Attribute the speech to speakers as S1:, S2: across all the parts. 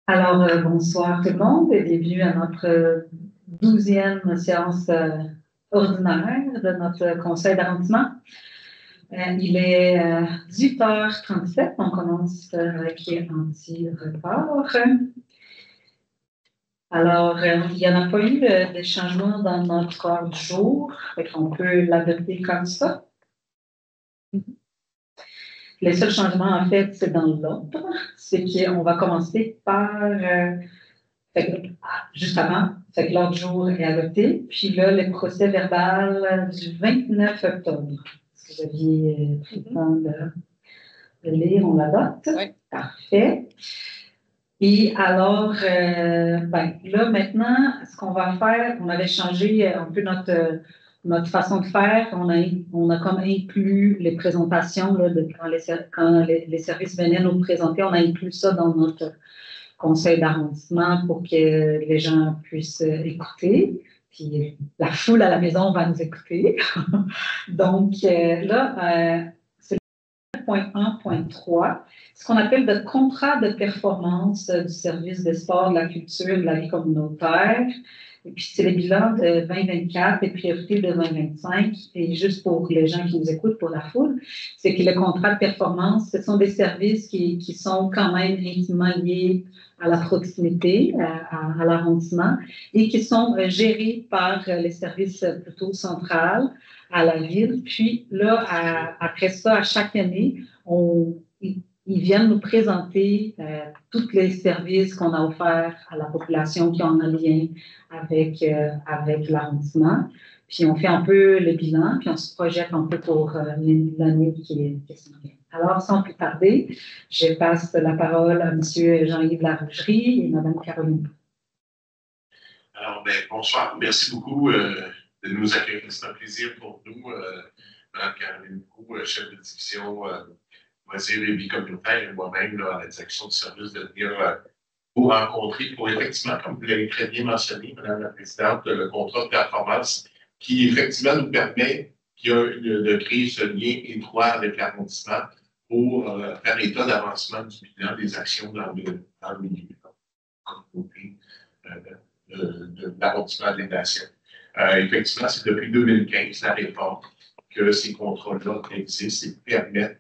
S1: Alors, bonsoir tout le monde et bienvenue à notre 12e séance ordinaire de notre conseil d'arrondissement. Il est 18h37, on commence avec un petit report. Alors, il n'y en a pas eu de changement dans notre ordre du jour, on peut l'adopter comme ça. Les seuls changements, en fait, c'est dans l'ordre. C'est qu'on va commencer par juste avant, l'ordre du jour est adopté. Puis là, le procès verbal du 29 octobre. Est-ce que vous aviez pris le temps de lire? On l'adopte?
S2: Oui.
S1: Parfait. Et alors, là, maintenant, ce qu'on va faire, on avait changé un peu notre façon de faire. On a comme inclus les présentations là, quand les services venaient nous présenter, on a inclus ça dans notre conseil d'arrondissement pour que les gens puissent écouter. Puis la foule à la maison va nous écouter. Donc c'est le point 1.3, ce qu'on appelle le contrat de performance du service des sports, de la culture, de la vie communautaire. Et puis, c'est le bilan de 2024 et priorités de 2025. Et juste pour les gens qui nous écoutent, pour la foule, c'est que le contrat de performance, ce sont des services qui sont quand même intimement liés à la proximité, à l'arrondissement, et qui sont gérés par les services plutôt centrales à la ville. Puis là, après ça, à chaque année, ils viennent nous présenter tous les services qu'on a offerts à la population qui ont un lien avec l'arrondissement. Puis on fait un peu le bilan, puis on se projette un peu pour l'année qui s'en vient. Alors, sans plus tarder, je passe la parole à M. Jean-Yves Larougerie et Mme Caroline.
S3: Alors, bonsoir. Merci beaucoup de nous accueillir. C'est un plaisir pour nous, Mme Caroline Proux, chef de division loisirs et vie communautaire, et moi-même à la direction du service, de venir vous rencontrer pour effectivement, comme vous l'avez très bien mentionné, Mme la Présidente, le contrat de performance qui effectivement nous permet de créer ce lien étroit avec l'arrondissement pour faire état d'avancement du bilan des actions dans le milieu de l'arrondissement des nations. Effectivement, c'est depuis 2015 la réforme que ces contrats-là existent et permettent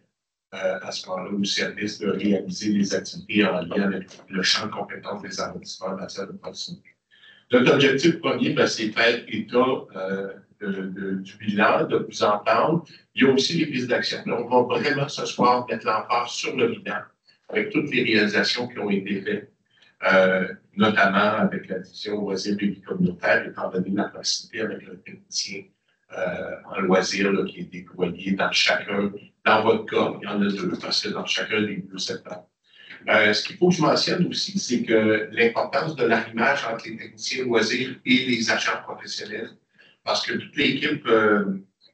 S3: à ce moment-là au service de réaliser des activités en lien avec le champ de compétences des arrondissements en matière de proximité. Notre objectif premier, c'est de faire état du bilan, de vous entendre. Il y a aussi les pistes d'action. On va vraiment ce soir mettre l'emphase sur le bilan avec toutes les réalisations qui ont été faites, notamment avec la division loisirs et vie communautaire, étant donné la proximité avec le technicien en loisirs qui est déployé dans votre cas, il y en a deux, parce que dans chacun des 2 secteurs. Ce qu'il faut que je mentionne aussi, c'est que l'importance de l'arrimage entre les techniciens loisirs et les agents professionnels, parce que toute l'équipe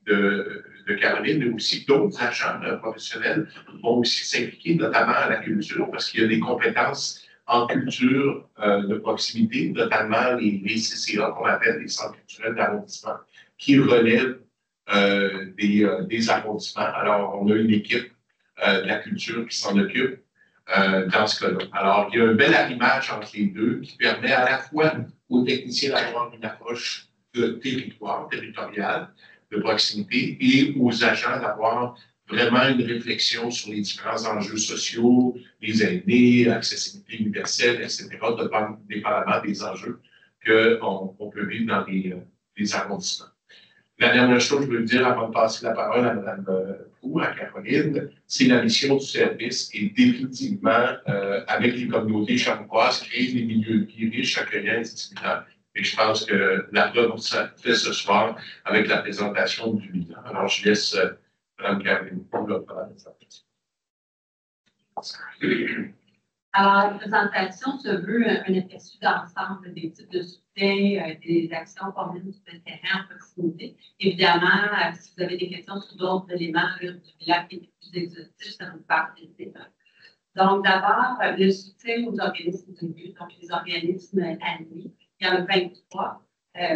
S3: de Caroline, mais aussi d'autres agents professionnels vont aussi s'impliquer, notamment à la culture, parce qu'il y a des compétences en culture de proximité, notamment les CCA, qu'on appelle les centres culturels d'arrondissement, qui relèvent des arrondissements. Alors, on a une équipe de la culture qui s'en occupe dans ce cas-là. Alors, il y a un bel arrimage entre les deux qui permet à la fois aux techniciens d'avoir une approche de territoriale, de proximité, et aux agents d'avoir vraiment une réflexion sur les différents enjeux sociaux, les aînés, accessibilité universelle, etc., dépendamment des enjeux qu'on peut vivre dans les arrondissements. La dernière chose que je veux dire avant de passer la parole à Mme Proux, à Caroline, c'est la mission du service et définitivement, avec les communautés champenoises, créer des milieux de vie riches, accueillants et stimulants. Et je pense que la preuve ça fait ce soir avec la présentation du bilan. Alors, je laisse Mme Caroline Proux la parole.
S2: Alors, la présentation se veut un aperçu d'ensemble des types de soutien, des actions communes du terrain en proximité. Évidemment, si vous avez des questions sur d'autres éléments du bilan qui est plus exhaustif, ça nous parle des Donc, d'abord, le soutien aux organismes de lieu, donc les organismes alliés. Il y en a 23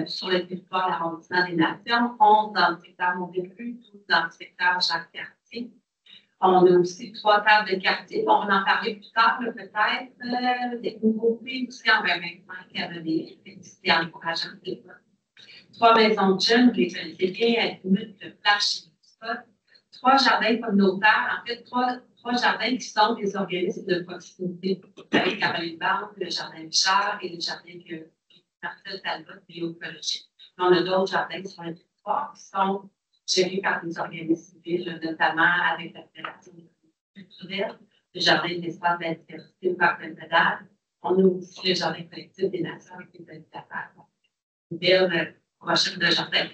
S2: sur le territoire de l'arrondissement des Nations, 11 dans le secteur Mont-Béru, 12 dans le secteur Jacques-Cartier. On a aussi 3 tables de quartier. On va en parler plus tard, peut-être, des nouveautés aussi en 2025 à venir. C'est encourageant. 3 maisons de jeunes, les bien à 10 minutes de plage et spot. 3 jardins communautaires, en fait, 3 jardins qui sont des organismes de proximité, avec Caroline Barbe, le jardin Richard et le jardin de Marcel Talbot, bioécologique. On a d'autres jardins sur le territoire qui sont gérés par des organismes civils, notamment avec la Fédération culturelle, le jardin d'espace de la diversité au parc Belvedere. On a aussi le jardin collectif des nations avec les habitateurs. Une belle prochaine de jardin.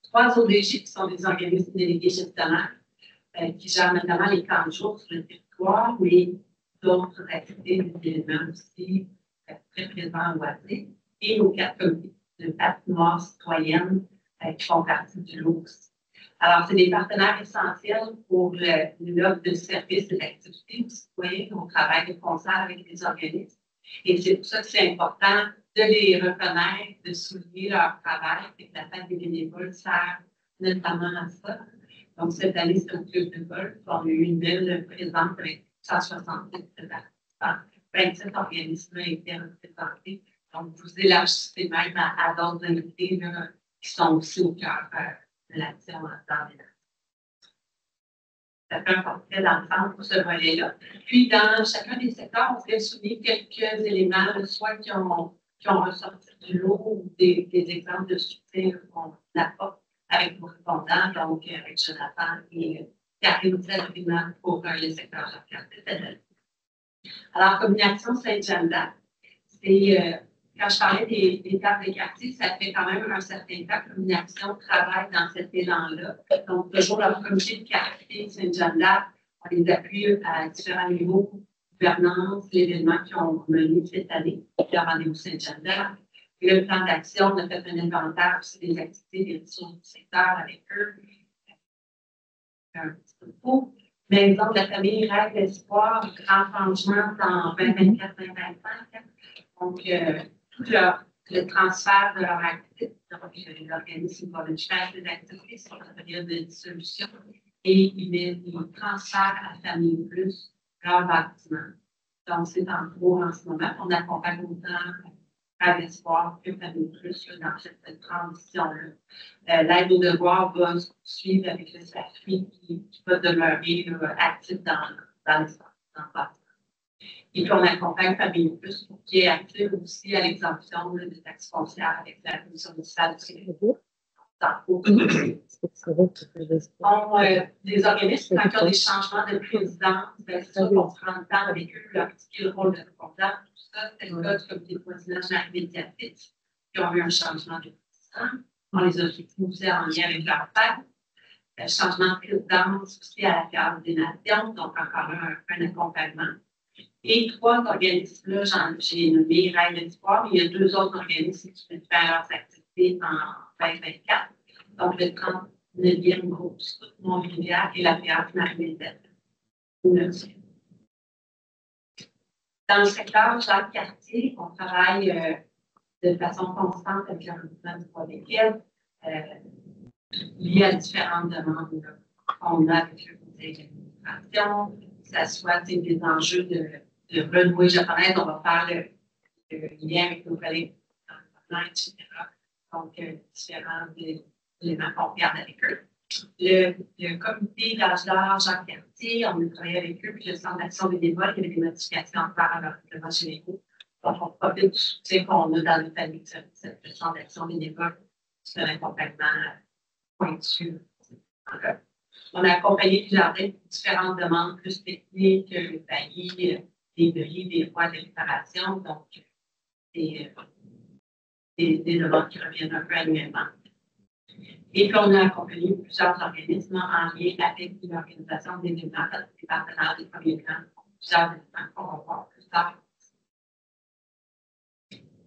S2: 3 ODG qui sont des organismes délégués gestionnaires qui gèrent notamment les camps de jour sur le territoire, mais d'autres activités, des éléments aussi très présents au loisir. Et nos 4 comités de patinoire citoyenne qui font partie du LOUX. Alors, c'est des partenaires essentiels pour l'offre de services et d'activités aux citoyens au travail de concert avec les organismes. Et c'est pour ça que c'est important de les reconnaître, de souligner leur travail, et que la fête des bénévoles sert notamment à ça. Donc, cette année, c'est au club de golf. On a eu une belle présence avec 167 participants. 27 organismes ont été représentés. Donc, vous élargissez même à d'autres invités qui sont aussi au cœur de l'action dans les ça fait un portrait d'ensemble pour ce volet-là. Puis, dans chacun des secteurs, on voudrait souligner quelques éléments, soit qui ont ressorti du lot ou des exemples de soutien qu'on apporte avec nos répondants, donc avec Jonathan et Karine Salvina pour le secteur jardin. Alors, Communication Saint-Jean-d'Arc, c'est quand je parlais des tables de quartier, ça fait quand même un certain temps que Communication travaille dans cet élan-là. Donc, toujours leur comité de quartier Saint-Jean-d'Arc, on les appuie à différents niveaux, gouvernance, l'événement qu'ils ont mené cette année, le rendez-vous Saint-Jean-d'Arc. Le plan d'action, on a fait un inventaire aussi des activités des ressources du secteur avec eux. Un petit peu faux. Maison de la famille, rêve, espoir, grand changement en 2024-2025. Donc, tout le transfert de leur activité, donc l'organisme va le faire des activités sur la période de dissolution et il transfère à Famille Plus leur bâtiment. Donc, c'est en cours en ce moment. On accompagne autant à l'espoir que Famille Plus dans cette transition-là. L'aide aux devoirs va se poursuivre avec le SAFRI qui va demeurer actif dans l'espace, dans le bâtiment. Et puis, on accompagne Famille Plus pour qu'il y ait accès aussi à l'exemption des taxes foncières avec la commission municipale du Québec. Les organismes, quand ils ont des changements de présidence, c'est ça qu'on prend le temps avec eux, leur expliquer le rôle de répondant, tout ça. C'est le cas du comité de voisinage médiatique qui ont eu un changement de président. On les a aussi en lien avec leur père. Le changement de présidence aussi à la Fédération des Nations, donc encore un accompagnement. Et 3 organismes-là, j'ai nommé Rêve d'Espoir, mais il y a 2 autres organismes qui vont faire leurs activités en 2024. Donc, le 39e groupe Mont-Rivière et la Fédération Marie-Médette. Dans le secteur Jacques-Cartier, on travaille de façon constante avec le regroupement du Bois des Quais, lié à différentes demandes qu'on a avec le conseil d'administration, que ce soit des enjeux de renouer japonais, on va faire le lien avec nos collègues etc. Donc, différents éléments qu'on regarde avec eux. Le comité d'âge d'art Jacques-Cartier, on a travaillé avec eux, puis le centre d'action bénévole, il y avait des modifications à faire à leur règlement chez les groupes. Donc, on profite du soutien qu'on a dans le famille de ce centre d'action bénévole, c'est un accompagnement pointu. On a accompagné les jardins pour différentes demandes plus techniques, le taillis, des bris, des voies de réparation, donc des demandes qui reviennent un peu annuellement. Et puis, on a accompagné plusieurs organismes en lien avec l'organisation des événements, des partenaires des premiers plans, plusieurs événements qu'on va voir plus tard.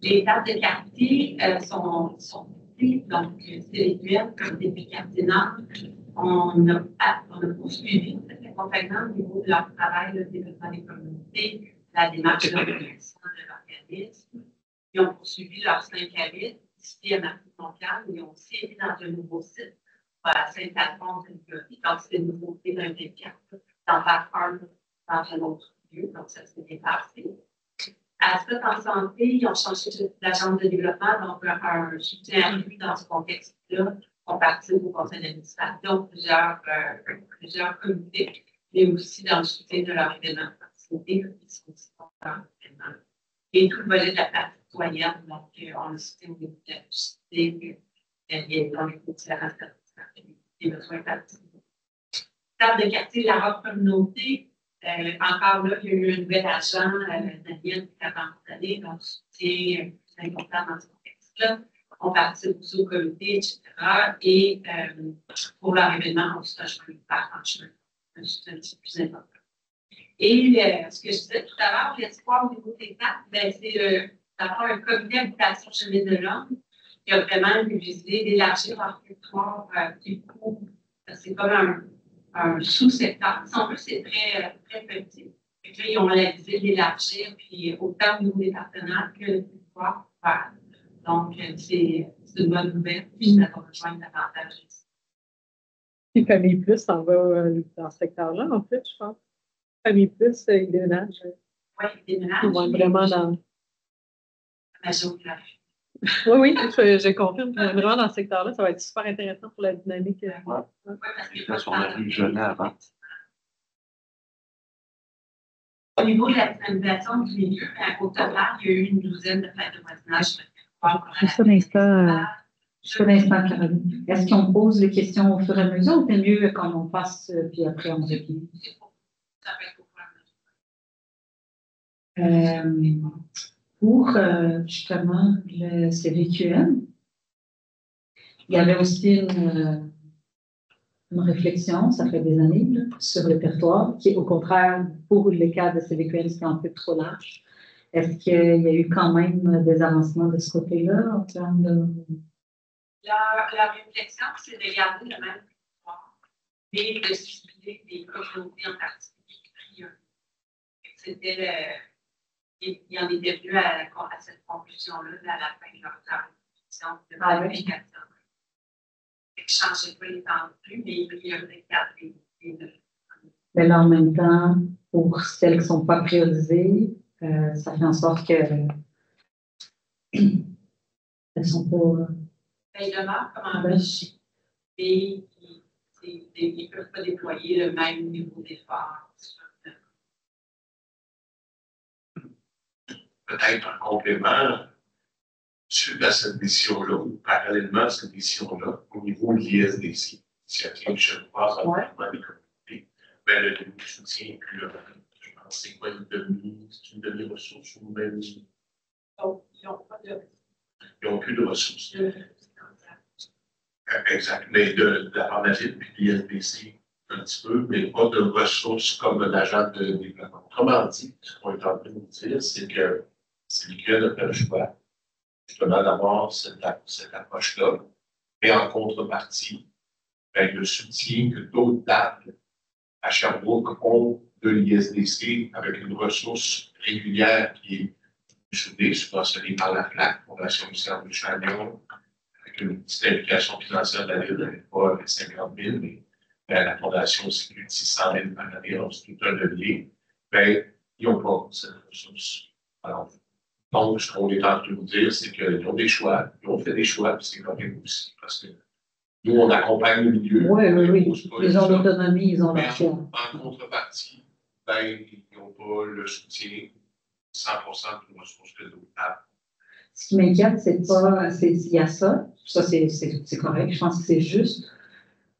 S2: Les tables de quartier sont petites, donc c'est réduit comme des quartiers nord. On a poursuivi cet accompagnement au niveau de leur travail, le développement des communautés, la démarche d'organisation de l'organisme. Ils ont poursuivi leurs 5 habits ici à Martin-Montcalm. Ils ont aussi été dans un nouveau site à Saint-Alphonse. Donc, c'est une nouveauté d'un 24 d'en faire un dans un autre lieu, donc ça s'est dépassé. Aspect en santé, ils ont changé d'agence de développement, donc un soutien accru dans ce contexte-là. On participe au conseil d'administration, plusieurs comités, mais aussi dans le soutien de leur événement de proximité, qui sont aussi dans l'événement. Et tout le volet de la pratique citoyenne, donc on a soutenu au niveau de la publicité, dans les différents des besoins particuliers. Table de quartier, la robe communauté, encore là, il y a eu un nouvel agent, Daniel, qui a rencontré, donc soutien plus important dans ce contexte-là. On participe aussi au comité, etc. Et pour leur événement, on se rejoint par en chemin. C'est un petit peu plus important. Et ce que je disais tout à l'heure, l'espoir au niveau des dates, ben, c'est d'avoir un comité habitation chemin de l'homme qui a vraiment une visée d'élargir leur territoire qui couvre. C'est comme un sous-secteur. En plus, c'est très, très petit. Et puis, ils ont la visée d'élargir, puis autant au niveau des partenaires que le territoire. Voilà. Donc, c'est une bonne nouvelle, puis ça va rejoindre davantage ici.
S4: Puis Famille Plus, on va dans ce secteur-là, en fait, je pense. Famille Plus, ils déménagent.
S2: Oui, ils déménagent.
S4: Ils vont être vraiment dans.
S2: La géographie.
S4: Oui, je confirme. Vraiment dans ce secteur-là, ça va être super intéressant pour la dynamique.
S5: Ouais.
S2: Parce
S5: Les gens sur la rue Genet avant.
S2: Au niveau de la dynamisation du milieu, au total, il y a eu une douzaine de fêtes de voisinage.
S1: Juste un instant, Caroline. Est-ce qu'on pose les questions au fur et à mesure ou c'est mieux quand on passe, puis après on revient?
S2: Ça peut être au fur et à mesure.
S1: Pour justement le CVQM, il y avait aussi une réflexion, ça fait des années, là, sur le territoire, qui, au contraire, pour les cas de CVQM, c'est un peu trop large. Est-ce qu'il y a eu quand même des avancements de ce côté-là en termes de.
S2: La réflexion, c'est de garder le même territoire, mais de cibler des communautés en particulier. Il y en était venu à cette conclusion-là à la fin de leur réflexion de planification. Ne changeait pas l'étendue, mais il y avait garder les.
S1: Mais là, en même temps, pour celles qui ne sont pas priorisées, ça fait en sorte qu'elles ne sont pas.
S2: Ils demeurent comme en Belgique, et ils ne peuvent pas déployer le même niveau d'effort.
S3: Peut-être un complément suite à cette mission-là, ou parallèlement à cette mission-là, au niveau de l'ISDC, initiative Chenevoise en développement des communautés, ben, le niveau de soutien est plus local. Je pense que c'est quoi une demi-ressource ou même.
S2: Donc, ils
S3: n'ont plus de ressources. Exact. Mais de la Pharmacie puis de l'ISDC, un petit peu, mais pas de ressources comme l'agent de développement. Autrement dit, ce qu'on est en train de dire, c'est que c'est l'ICRE n'a pas le choix, justement, d'avoir cette approche-là. Et en contrepartie, ben, le soutien que d'autres tables à Sherbrooke ont de l'ISDC avec une ressource régulière qui est subventionnée par la FLAC, Fondation du Cerveau Chagnon, avec une petite implication financière de la Ville, pas 50 000, mais la Fondation, c'est plus de 600 000 par année, donc c'est tout un levier. Ben, ils n'ont pas cette ressource. Alors, donc, ce qu'on est en train de vous dire, c'est qu'ils ont des choix, ils ont fait des choix, puis c'est correct aussi, parce que nous, on accompagne le milieu.
S1: Oui. Ils ont l'autonomie, ils ont leur choix.
S3: En contrepartie, ben, ils n'ont pas le soutien 100% de ressources que d'autres tables.
S1: Ce qui m'inquiète, c'est pas. Il y a ça c'est correct, je pense que c'est juste.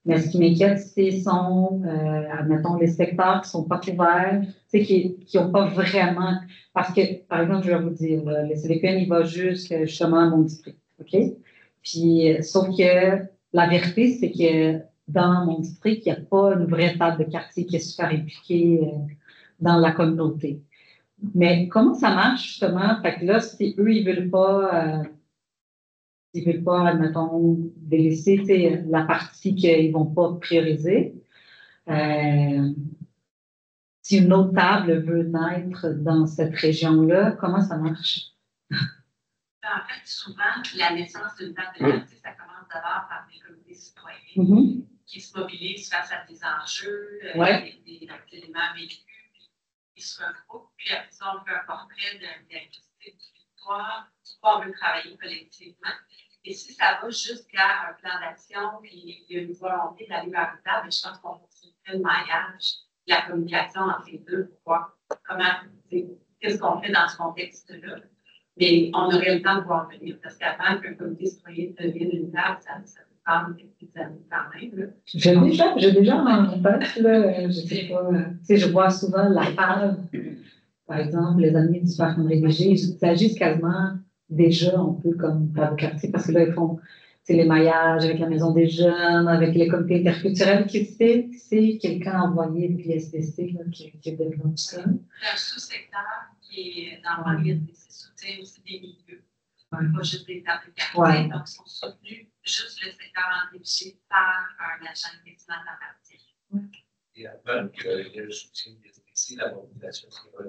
S1: Mais ce qui m'inquiète, c'est admettons, les secteurs qui ne sont pas couverts, qui n'ont pas vraiment. Parce que, par exemple, je vais vous dire, le CVQN, il va justement à mon district. OK? Puis, sauf que la vérité, c'est que dans mon district, il n'y a pas une vraie table de quartier qui est super impliquée dans la communauté. Mais comment ça marche, justement? Fait que là, si eux, ils ne veulent pas, admettons, délaisser la partie qu'ils ne vont pas prioriser. Si une autre table veut naître dans cette région-là, comment ça marche?
S2: En fait, souvent, la naissance d'une table de quartier, ça commence d'abord par des comités citoyens. qui se mobilisent face à des enjeux,
S1: Ouais.
S2: des éléments vécus, puis ils se regroupent, puis après ça, on fait un portrait d'un diagnostic du victoire, on veut travailler collectivement. Et si ça va jusqu'à un plan d'action, puis il y a une volonté d'aller vers le table, je pense qu'on fait le maillage, la communication entre les deux pour voir qu'est-ce qu'on fait dans ce contexte-là. Mais on aurait le temps de voir venir, parce qu'avant qu'un comité citoyen devienne une table, ça peut prendre quelques années quand même. Là.
S1: J'ai déjà en tête, là, je sais pas, tu sais, je vois souvent la table, par exemple, les amis du parc André-Léger, ils agissent quasiment déjà un peu comme par le quartier, parce que là, ils font les maillages avec la maison des jeunes, avec les comités interculturels, qui c'est quelqu'un envoyé de l'ISDC qui développe ça.
S2: C'est un sous-secteur qui est dans l'ISDC, soutient aussi des milieux, pas juste des tables de quartier, donc ils sont soutenus juste le secteur André-Léger par un agent effectivement à partir.
S3: Et avant qu'il y ait le soutien de l'ISDC, la mobilisation, c'est quoi?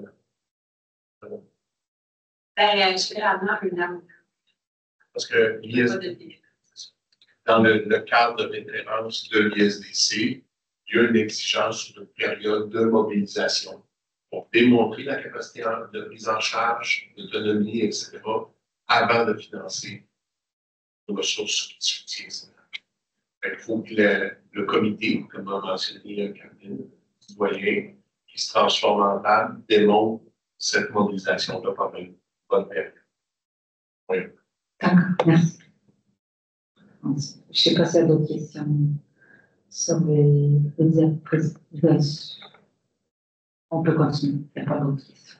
S2: Généralement, un an.
S3: Parce que dans le cadre de référence de l'ISDC, il y a une exigence sur une période de mobilisation pour démontrer la capacité de prise en charge, d'autonomie, etc., avant de financer les ressources de soutien. Il faut que le comité, comme a mentionné Caroline, citoyen, qui se transforme en table, démontre cette mobilisation-là pendant une bonne période. Oui.
S1: D'accord, merci. Je ne sais pas s'il y a d'autres questions sur les diapositives. On peut continuer, il n'y a pas d'autres questions.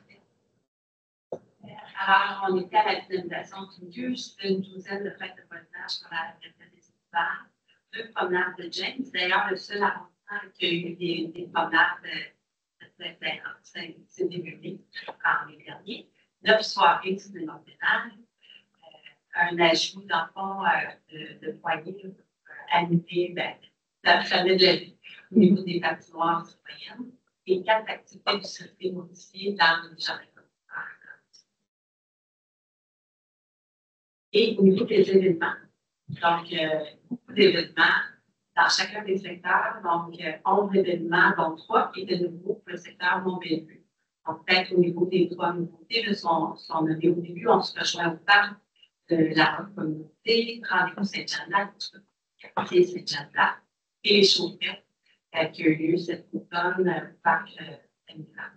S2: Alors, on était à la dynamisation du milieu, c'était une douzaine de fêtes de voisinage pour la fête des hivers, 2 promenades de James. D'ailleurs, le seul arrondissement qui a eu des promenades c'est début en mai dernier. 9 soirées de cinéma pénal. Un ajout dans le fond de foyer animé, jamais de la vie au niveau des patinoires citoyennes et 4 activités du circuit modifié dans le jardin. Et au niveau des événements, donc beaucoup d'événements dans chacun des secteurs, donc 11 événements, dont 3 qui étaient nouveaux pour le secteur Mont-Bellevue. Donc peut-être au niveau des 3 nouveautés, là, sont nommées au début, on se rejoint au parc de la communauté, Rendez-vous Saint-Jean-de-Lac, quartier Saint-Jean-de-Lac, et les chaufferettes qui ont eu lieu cet automne au parc Saint-Jean.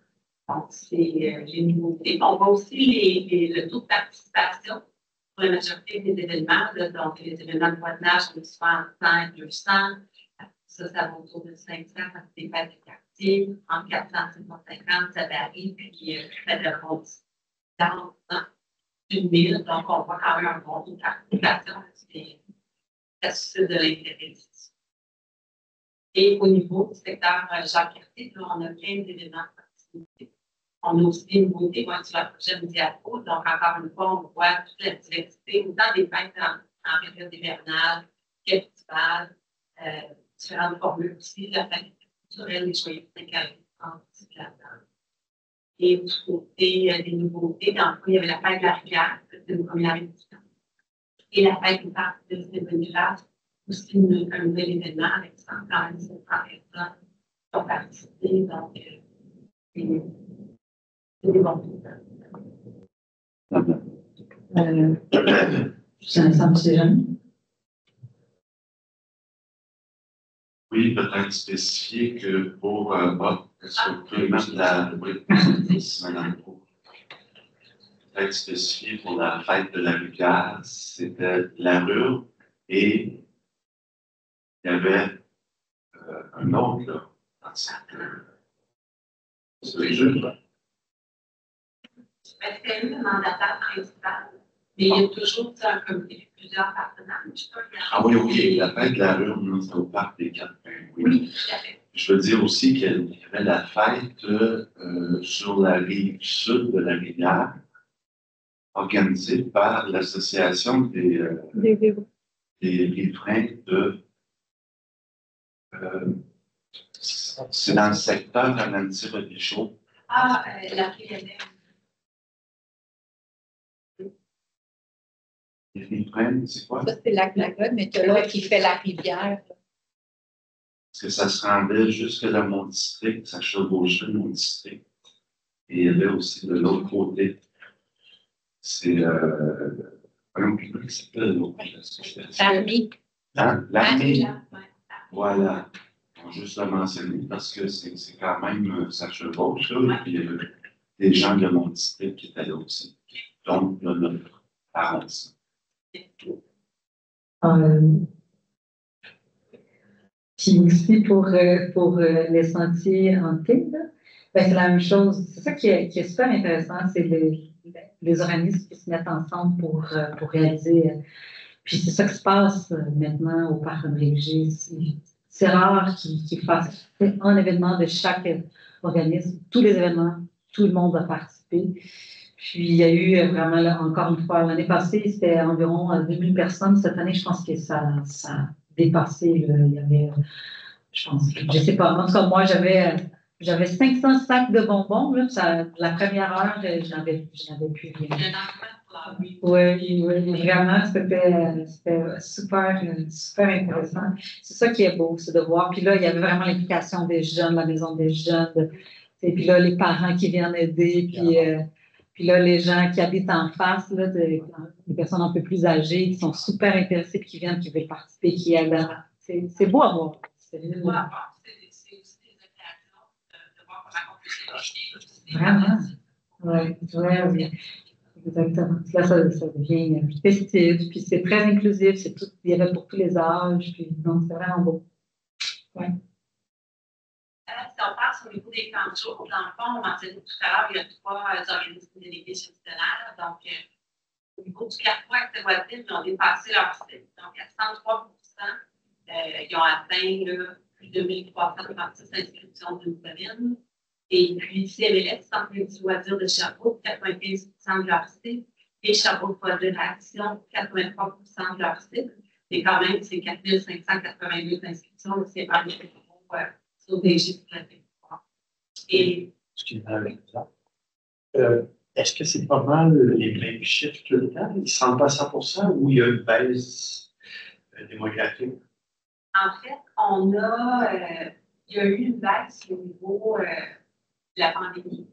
S2: Donc, c'est les nouveautés. On voit aussi le taux de participation pour la majorité des événements. Là, donc, les événements de voisinage, on est souvent 100 et 200. Ça va autour de 500 quand c'est des fêtes de quartier. Entre 400 et 750, ça varie. Puis, ça déroule dans 1000. Donc, on voit quand même un bon taux de participation. Ça suscite de l'intérêt. Et au niveau du secteur Jacques-Cartier, on a 15 événements de proximité. On a aussi des nouveautés sur la prochaine diapo. Donc, encore une fois, on voit toute la diversité, autant des fêtes en période hivernale, festivals, différentes formules aussi, la fête culturelle, les joyeux là-dedans. Et du côté des nouveautés, dans le cas, il y avait la fête de la rivière, c'était une première édition. Et la fête du parc de Stéphanie, aussi un nouvel événement avec 100 personnes qui ont participé. Donc, c'est des bons
S5: Oui, peut-être spécifier que pour peut-être spécifier pour la fête de la rivière, c'était la rue et il y avait un autre là, dans ce jeu-là.
S2: C'était le mandataire principal, mais il y a toujours un comité, plusieurs partenaires.
S5: Ah oui, oui, la fête de la rue, c'est au parc des 4 Pins. Oui, tout à fait. Je veux dire aussi qu'il y avait la fête sur la rive sud de la rivière, organisée par l'association des riverains de. C'est dans le secteur Amanti-Rodichaud.
S2: Ah, la PLM.
S5: Les riverains, c'est quoi?
S6: Ça, c'est Lac-la-Gode, mais tu as l'autre qui fait la rivière.
S5: Parce que ça se rendait jusque dans mon district, ça chevauchait mon district. Et il y avait aussi de l'autre côté, c'est, comment il s'appelle l'autre
S2: L'armée.
S5: Hein? L'armée.
S2: Ouais.
S5: Voilà. On va juste le mentionner parce que c'est quand même, ça chevauche, là. Et puis, il y avait des gens de mon district qui étaient là aussi. Donc, là, notre arrondissement.
S1: Puis aussi pour les sentiers hantés, là, ben, c'est la même chose. C'est ça qui est super intéressant, c'est les organismes qui se mettent ensemble pour réaliser. Puis c'est ça qui se passe maintenant au Parc André Gigé. C'est rare qu'ils fassent un événement de chaque organisme. Tous les événements, tout le monde va participer. Puis il y a eu vraiment, là, encore une fois, l'année passée, c'était environ 2000 personnes. Cette année, je pense que ça a dépassé. Là, il y avait, je pense, je sais pas. En tout cas, moi, j'avais 500 sacs de bonbons. Là, la première heure, je n'avais plus rien. Oui, vraiment, c'était super, super intéressant. C'est ça qui est beau, c'est de voir. Puis là, il y avait vraiment l'implication des jeunes, la maison des jeunes. Et puis là, les parents qui viennent aider. Puis là, les gens qui habitent en face, là, des personnes un peu plus âgées, qui sont super intéressées, puis qui viennent, qui veulent participer, qui aident. C'est beau à voir.
S2: C'est aussi des occasions de voir comment on peut s'éduquer.
S1: Vraiment. Oui. Exactement. Là, ça devient festif, puis c'est très inclusif, il y avait pour tous les âges, puis donc c'est vraiment beau. Ouais.
S2: Si on passe au niveau des camps de jour, dans le fond, on mentionnait tout à l'heure, il y a 3 organismes délégués gestionnaires. Donc, au niveau du carrefour Accès-Voisine, ils ont dépassé leur cible. Donc, à 103 ils ont atteint là, plus de 1336 inscriptions d'une semaine. Et puis, CMLS, Centre du loisir de Sherbrooke, 95% de leur cible. Et Sherbrooke Projet Action, 83% de leur cible. Et quand même, c'est 4582 inscriptions. C'est pas bien sur des chiffres très importants. Et.
S6: Est-ce que c'est pas mal les mêmes chiffres tout le temps? Ils ne se rendent pas à 100% ou il y a une baisse démographique?
S2: En fait, il y a eu une baisse au niveau de la pandémie.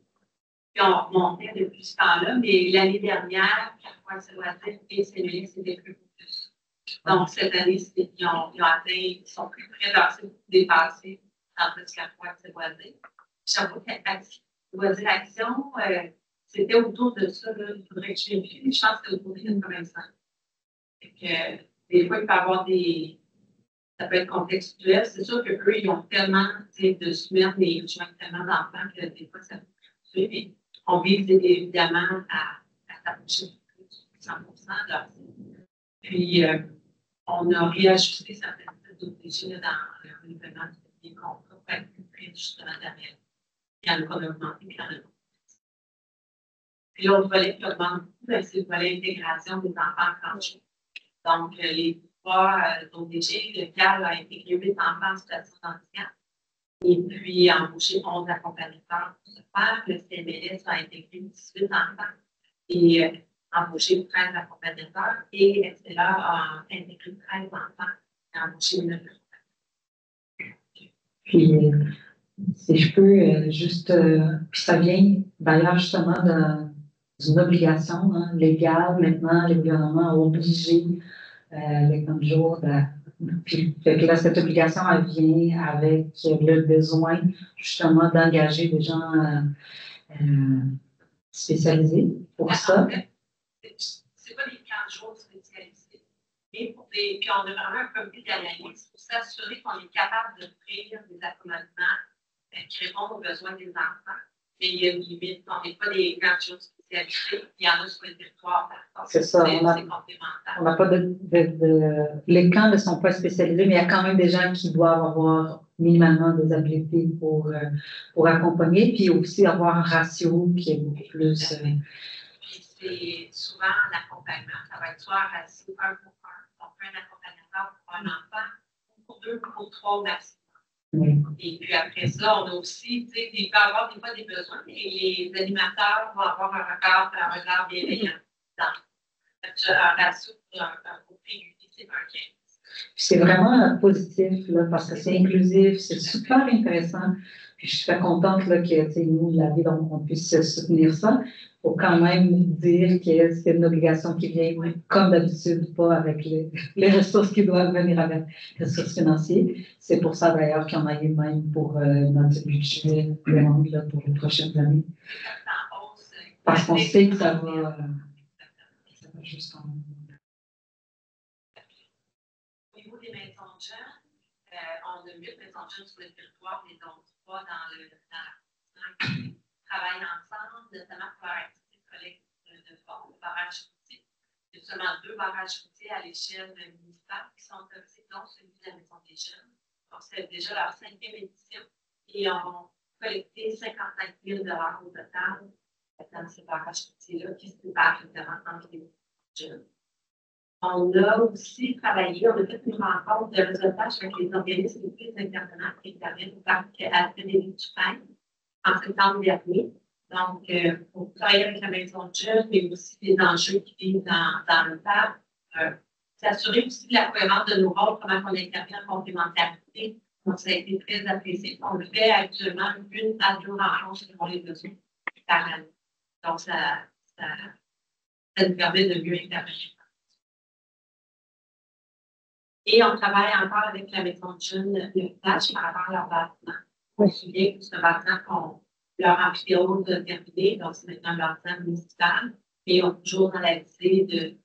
S2: Puis on remontait depuis ce temps-là, mais l'année dernière, Carrefour Accès-Loisir et CMLS, c'était plus plus. Donc, cette année, ils ont atteint, ils sont plus près de leur cible dépassé en fait Carrefour Accès-Loisir. J'avoue Loisir Action, c'était autour de ça, là, il faudrait que je vérifie, mais je pense que c'était autour de 85. Fait que, des fois, il peut y avoir ça peut être contextuel. C'est sûr qu'eux, ils ont tellement de semaines et ils ont tellement d'enfants que des fois, ça peut fluctuer. Mais on vise évidemment à s'approcher de 100% de leur cible. Puis, on a réajusté certaines d'OTG dans le renouvellement des contrats pour être plus près justement de la réalité. Il y en a qu'on a augmenté, puis il y en a d'autres. Puis l'autre volet qui augmente beaucoup, c'est le volet intégration des enfants franchis. Donc, les 3 ODG, le CAL a intégré 8 enfants en situation de handicap et puis embauché 11 accompagnateurs pour ce faire. Le CMLS a intégré 18 enfants et embauché 13 accompagnateurs et SLA a intégré 13 enfants et embauché 9 accompagnateurs.
S1: Puis, si je peux juste, puis ça vient d'ailleurs justement d'une obligation légale. Maintenant, le gouvernement a obligé les camps de jour. Puis là, cette obligation, elle vient avec le besoin justement d'engager des gens spécialisés pour ça.
S2: En fait, c'est pas des camps de jour spécialisés, mais puis on a vraiment un comité d'analyse pour s'assurer qu'on est capable d'offrir des accommodements qui répondent aux besoins des enfants. Mais il y a une limite. On n'est pas des camps de jour spécialisés. Il y en a sur le territoire.
S1: C'est ça. On n'a pas les camps ne sont pas spécialisés, mais il y a quand même des gens qui doivent avoir minimalement des habiletés pour accompagner, puis aussi avoir un ratio qui est beaucoup plus.
S2: Puis c'est souvent l'accompagnement. Ça va être soit un ratio 1 pour 1. On fait un accompagnateur pour un enfant, ou pour 2, pour 3 au maximum.
S1: Oui.
S2: Et puis après ça, on a aussi, tu sais, il peut y avoir des fois des besoins, et les animateurs vont avoir un regard bienveillant. Un ratio pour un groupe régulier, c'est un 15.
S1: C'est vraiment positif, là, parce que c'est inclusif, c'est super intéressant. Puis je suis très contente là, que nous, la ville, on puisse soutenir ça. Il faut quand même dire que c'est une obligation qui vient, comme d'habitude, pas avec les ressources qui doivent venir avec les ressources financières. C'est pour ça d'ailleurs qu'on a eu même pour notre budget là, pour les prochaines années. Parce qu'on sait que ça va juste en...
S2: Au niveau des maisons de jeunes, on a 8 maisons de jeunes sur le territoire, mais donc 3 dans l'arrondissement qui travaillent ensemble, notamment pour leur activité de collecte de fonds, le barrage routier. Il y a seulement 2 barrages routiers à l'échelle municipale qui sont autorisés, dont celui de la Maison des jeunes. Donc, c'est déjà leur 5e édition et on a collecté 55 000 $ au total dans ces barrages routiers-là qui se séparent évidemment entre les jeunes. On a aussi travaillé, on a fait une rencontre de réseautage avec les organismes et les intervenants qui interviennent au parc Alfred-Élie Dufresne en septembre dernier. Donc, pour travailler avec la maison de jeunes, mais aussi les enjeux qui vivent dans le parc. S'assurer aussi de la cohérence de nos rôles, comment on intervient en complémentarité. Donc, ça a été très apprécié. On le fait actuellement 1 à 2 rencontres selon les besoins par année. Donc, ça nous permet de mieux intervenir. Et on travaille encore avec la maison de jeunes de Flash par rapport à leur bâtiment. On se souvient que c'est un bâtiment leur amphithéâtre de terminé, donc c'est maintenant un bâtiment municipal. Et on est toujours dans la visée de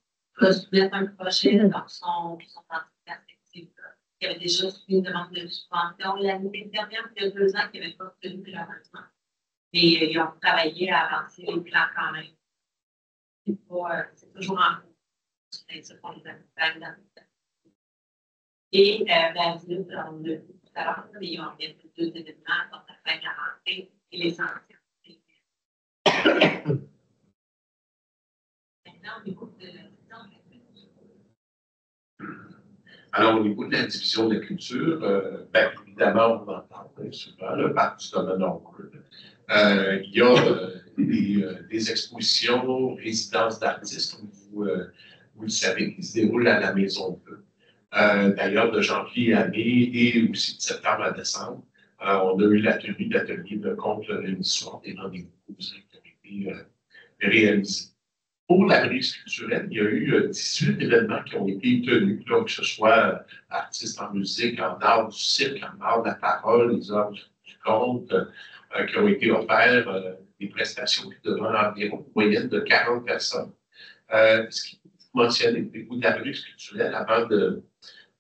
S2: soumettre un projet, donc ils sont dans cette perspective. Il y avait déjà une demande de subvention l'année dernière, il y a 2 ans, qui n'avaient pas obtenu de leur bâtiment. Mais ils ont travaillé à avancer les plans quand même. C'est toujours en cours. C'est ça qu'on les accompagne dans le temps. Et la ville, on l'a vu tout à l'heure, ils ont organisé 2 événements, donc la fête à rentrer et les anciens. Maintenant, au niveau de la division de la culture.
S3: Alors, au niveau de la division de la culture, bien évidemment, on entend souvent le parc du domaine Norwood. Il y a des expositions, résidences d'artistes, comme vous le savez, qui se déroulent à la Maison Bleue. D'ailleurs, de janvier à mai et aussi de septembre à décembre, on a eu l'atelier de contre l'histoire des rendez-vous qui ont été réalisés. Pour la brise culturelle, il y a eu 18 événements qui ont été tenus, donc que ce soit artistes en musique, en art du cirque, en art de la parole, les arts du conte, qui ont été offerts, des prestations devant environ une moyenne de 40 personnes. Ce qui faut mentionner au niveau de la brise culturelle, avant de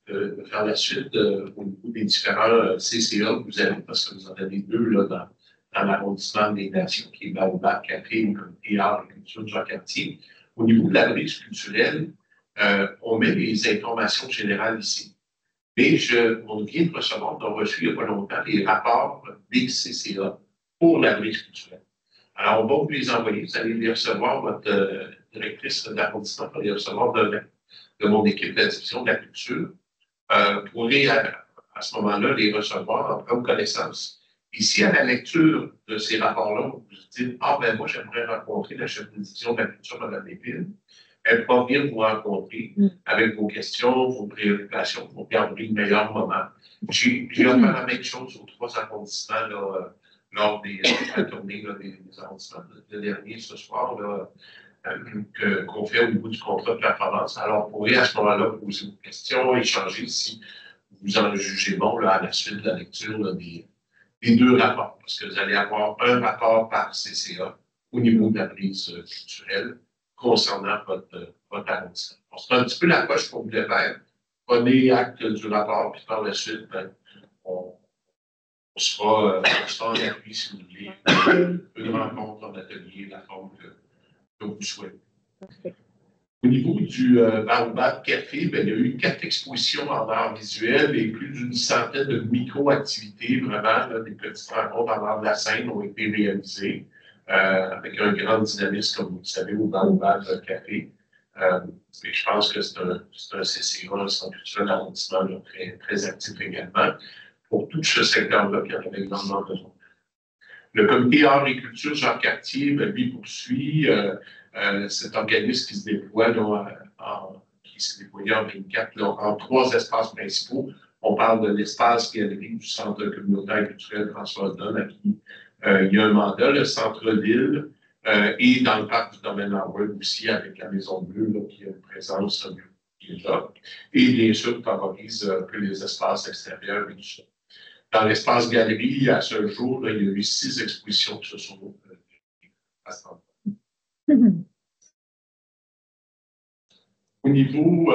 S3: faire la suite au niveau des différents CCA que vous avez, parce que vous en avez 2 là, dans l'arrondissement des Nations, qui est Baobab Café, le comité art et culture de Jean-Cartier. Au niveau de la brise culturelle, on met les informations générales ici. Mais on vient de recevoir, on a reçu il n'y a pas longtemps les rapports des CCA pour la brise culturelle. Alors, on va vous les envoyer, vous allez les recevoir, votre directrice d'arrondissement va les recevoir de mon équipe de la division de la culture. Vous pourrez à ce moment-là les recevoir en pleine connaissance. Ici, à la lecture de ces rapports-là, vous vous dites, ah ben moi, j'aimerais rencontrer la chef de division de la culture, Mme Lépine. Elle pourra venir vous rencontrer avec vos questions, vos préoccupations, pour garder le meilleur moment. J'ai fait la même chose aux 3 arrondissements là, lors des tournées des arrondissements. Le dernier ce soir, là, qu'on fait au niveau du contrat de performance. Alors, vous pourrez à ce moment-là poser vos questions, échanger si vous en jugez bon là, à la suite de la lecture là, des 2 rapports, parce que vous allez avoir un rapport par CCA au niveau de la prise culturelle concernant votre arrondissement. C'est un petit peu l'approche qu'on voulait faire. Prenez acte du rapport, puis par la suite, ben, on sera en appui, si vous voulez, une rencontre en atelier, la forme que vous souhaitez. Au niveau du Baobab Café, ben, il y a eu 4 expositions en art visuel et plus d'une centaine de micro-activités, vraiment, là, des petites rencontres en art de la scène ont été réalisées avec un grand dynamisme, comme vous le savez, au Baobab Café. Et je pense que c'est un CCA, un centre culturel d'arrondissement très, très actif également. Pour tout ce secteur-là, qui en avait énormément besoin. Le comité art et culture Jean-Cartier, ben, lui, poursuit cet organisme qui se déploie là, qui s'est déployé en 24, là, en 3 espaces principaux. On parle de l'espace galerie du Centre communautaire culturel François Donne, à qui il y a un mandat, le centre-ville, et dans le parc du domaine Howard aussi, avec la Maison Bleue, là, qui a une présence qui est là. Et bien sûr, favorise un peu les espaces extérieurs et tout ça. Dans l'espace galerie, à ce jour, là, il y a eu 6 expositions qui se sont à ce moment-là. Au niveau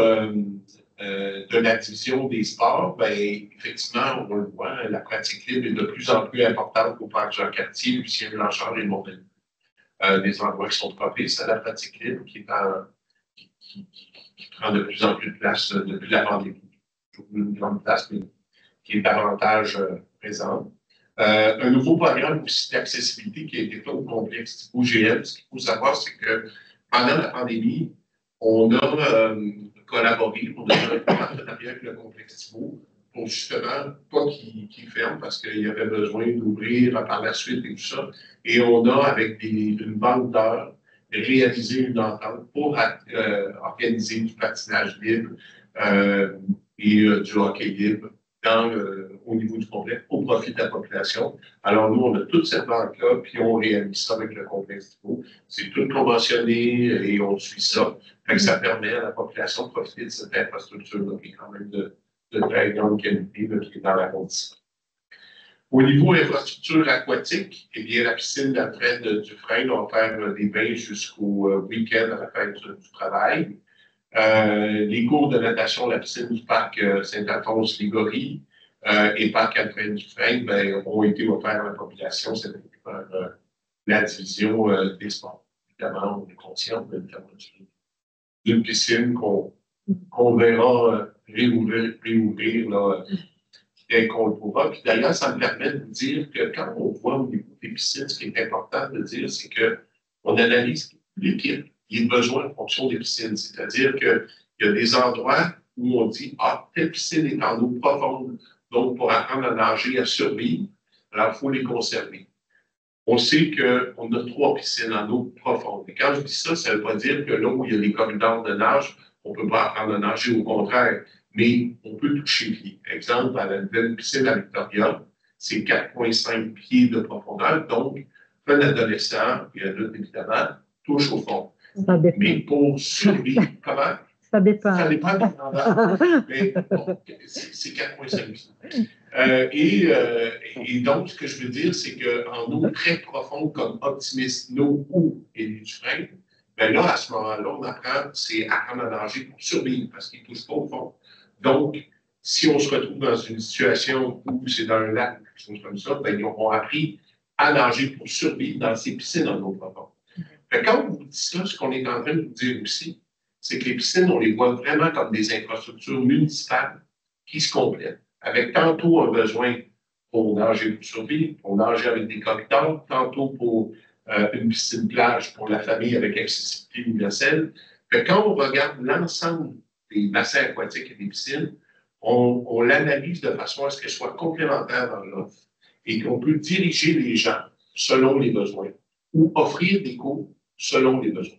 S3: de la division des sports, ben, effectivement, on le voit, la pratique libre est de plus en plus importante au parc Jean-Cartier, Lucien Blanchard et Montréal. Des endroits qui sont propices à la pratique libre, qui prend de plus en plus de place depuis la pandémie. Une grande place, mais qui est davantage présente. Un nouveau programme aussi d'accessibilité qui a été fait au complexe OGM. Ce qu'il faut savoir, c'est que pendant la pandémie, on a collaboré pour donner un partenariat avec le complexe Thibault pour justement pas qu'il ferme parce qu'il y avait besoin d'ouvrir par la suite et tout ça. Et on a, avec une banque d'heures, réalisé une entente pour organiser du patinage libre et du hockey libre au niveau du complexe au profit de la population. Alors, nous, on a toute cette banque-là, puis on réalise ça avec le complexe Thibault. C'est tout conventionné et on suit ça. Fait que ça permet à la population de profiter de cette infrastructure-là, qui est quand même de très grande qualité, là, qui est dans l'arrondissement. Au niveau infrastructure aquatique, eh bien, la piscine d'Alfred Dufresne va faire des bains jusqu'au week-end à la fête du travail. Les cours de natation, la piscine du parc Saint-Alphonse-Ligorie et parc Alfred Dufresne ben, ont été offerts à la population. C'est par la division des sports. Évidemment, on est conscient d'une piscine qu'on verra réouvrir là, dès qu'on le pourra. Puis d'ailleurs, ça me permet de vous dire que quand on voit au niveau des piscines, ce qui est important de dire, c'est qu'on analyse les besoins en fonction des piscines. C'est-à-dire qu'il y a des endroits où on dit « Ah, telle piscine est en eau profonde, donc pour apprendre à nager, à survivre, alors il faut les conserver. » On sait qu'on a 3 piscines en eau profonde. Et quand je dis ça, ça ne veut pas dire que là où il y a des corridors de nage, on ne peut pas apprendre à nager, au contraire, mais on peut toucher le pied. Exemple, à la nouvelle piscine à Victoria, c'est 4,5 pieds de profondeur, donc un adolescent, et adulte évidemment, touche au fond. Mais pour survivre, comment?
S7: Ça dépend.
S3: Ça dépend de l'endroit. Mais bon, c'est 4,5 pieds. Et donc, ce que je veux dire, c'est qu'en eau très profonde, comme Optimist, No ou Élie Dufresne, ben là, à ce moment-là, on apprend, c'est apprendre à nager pour survivre, parce qu'il ne touche pas au fond. Donc, si on se retrouve dans une situation où c'est dans un lac ou quelque chose comme ça, ben, ils ont appris à nager pour survivre dans ces piscines en eau profonde. Quand on vous dit ça, ce qu'on est en train de vous dire aussi, c'est que les piscines, on les voit vraiment comme des infrastructures municipales qui se complètent, avec tantôt un besoin pour nager pour survivre, pour nager avec des cocktails, tantôt pour une piscine plage pour la famille avec accessibilité universelle. Quand on regarde l'ensemble des bassins aquatiques et des piscines, on l'analyse de façon à ce qu'elle soit complémentaire dans l'offre et qu'on peut diriger les gens selon les besoins ou offrir des cours selon les besoins.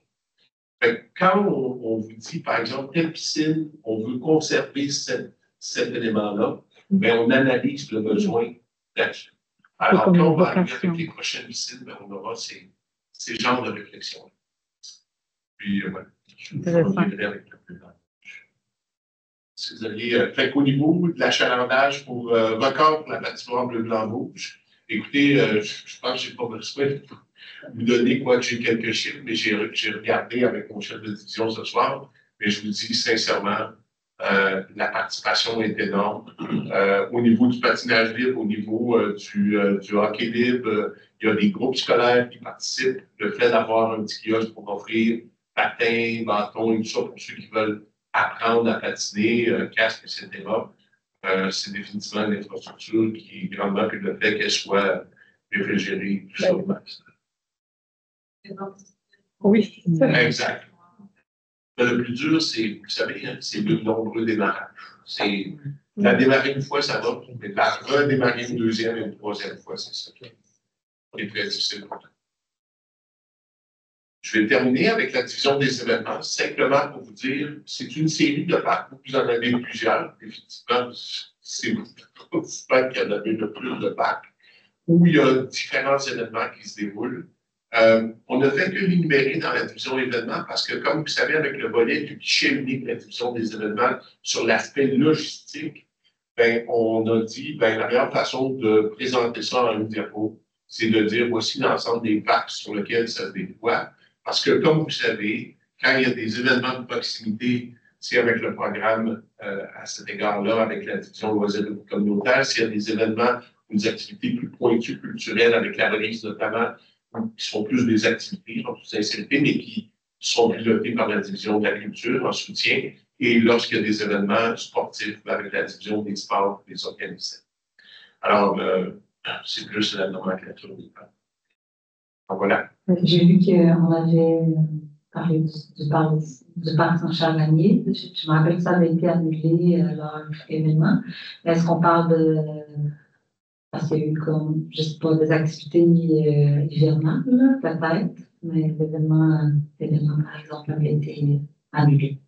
S3: Quand on vous dit, par exemple, telle piscine, on veut conserver cet élément-là, mais on analyse le besoin là-dessus. Alors, quand on va arriver avec les prochaines piscines, ben, on aura ces genres de réflexions. Puis, voilà, je vous reviendrai avec le plus grand. Fait qu'au niveau de l'achalandage pour record pour la patinoire bleu-blanc-rouge, écoutez, je pense que je n'ai pas besoin de vous donner quoi que j'ai quelques chiffres, mais j'ai regardé avec mon chef de division ce soir, mais je vous dis sincèrement, la participation est énorme. Au niveau du patinage libre, au niveau du hockey libre, il y a des groupes scolaires qui participent. Le fait d'avoir un petit kiosque pour offrir patins, bâtons et tout ça pour ceux qui veulent apprendre à patiner, casque, etc. C'est définitivement une infrastructure qui est grandement, puis le fait qu'elle soit réfrigérée, tout ça.
S7: Oui, c'est ça.
S3: Exact. Mais le plus dur, c'est, vous savez, hein, c'est le nombreux démarrages. C'est la démarrer une fois, ça va, mais la redémarrer une deuxième et une troisième fois, c'est ça qui est très difficile. Je Je vais terminer avec la division des événements, simplement pour vous dire, c'est une série de parcs, vous en avez plusieurs, effectivement, c'est souvent qu'il y en a de plus de parcs, où il y a différents événements qui se déroulent. On ne fait que l'énumérer dans la division événements parce que, comme vous savez, avec le volet du guichet unique de la division des événements sur l'aspect logistique, ben, on a dit, ben, la meilleure façon de présenter ça en une diapo, c'est de dire voici l'ensemble des parcs sur lesquels ça se déploie. Parce que, comme vous savez, quand il y a des événements de proximité, c'est avec le programme à cet égard-là, avec la division loisirs et communautaire, s'il y a des événements ou des activités plus pointues culturelles avec la valise notamment, qui sont plus des activités en toute sincérité, mais qui sont pilotées par la division de la culture en soutien, et lorsqu'il y a des événements sportifs avec la division des sports des organisateurs. Alors, c'est plus la nomenclature des parcs. Donc voilà.
S1: J'ai vu qu'on avait parlé du parc Saint-Charles-Magnier. Je me rappelle que ça avait été annulé leur événement. Est-ce qu'on parle de... Parce qu'il y a eu comme, je ne sais pas, des activités hivernales, peut-être, mais l'événement, par exemple, avait été annulé.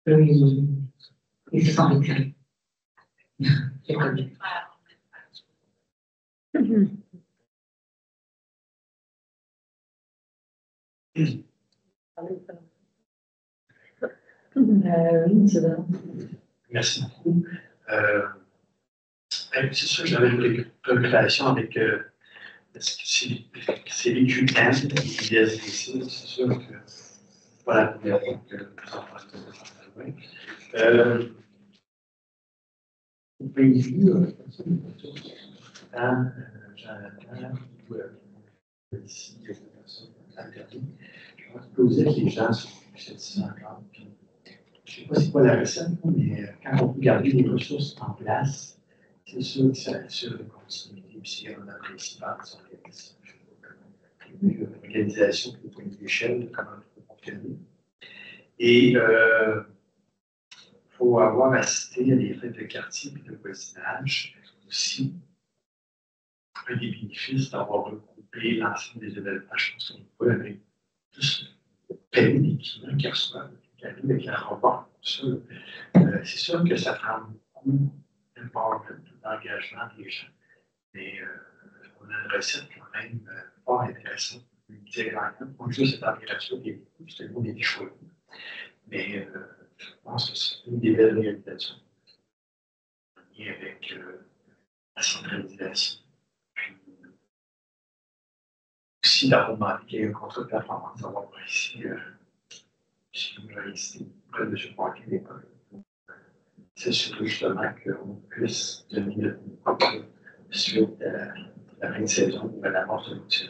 S1: Eux, ils se sont retirés. J'ai pas vu. Oui, c'est vrai.
S6: Merci beaucoup. C'est sûr que j'avais une préoccupation avec est-ce que c'est les QM, les SDC, c'est sûr que voilà, pour les raisons que vous en parlez. Au point de vue, Jonathan, ou ici, il y a des personnes intervenues, je pense que vous êtes les gens sur cette scie encore. Je ne sais pas c'est quoi la recette, mais quand on peut garder les ressources en place, c'est sûr que ça assure une continuité, puis c'est un appréciable des organismes. Une organisation qui est une échelle de comment on peut fonctionner. Et il faut avoir assisté à des fêtes de quartier et de voisinage aussi. Un des bénéfices d'avoir regroupé l'ensemble des événements, je pense qu'on peut avec tous payer des clients qui reçoivent, qui arrivent avec un robot. C'est sûr que ça prend beaucoup d'engagement des gens. Mais on a une recette quand même fort intéressante. Pas juste cette température des coûts, c'est le mot des choix. Mais je pense que c'est une des belles réalisations avec la centralisation. Puis aussi d'avoir demandé qu'il y ait un contrat de performance, d'avoir ici chez l'université, près de M. Poirier, c'est sûr justement qu'on puisse donner le suite à la fin de saison ou à la mort de l'outil.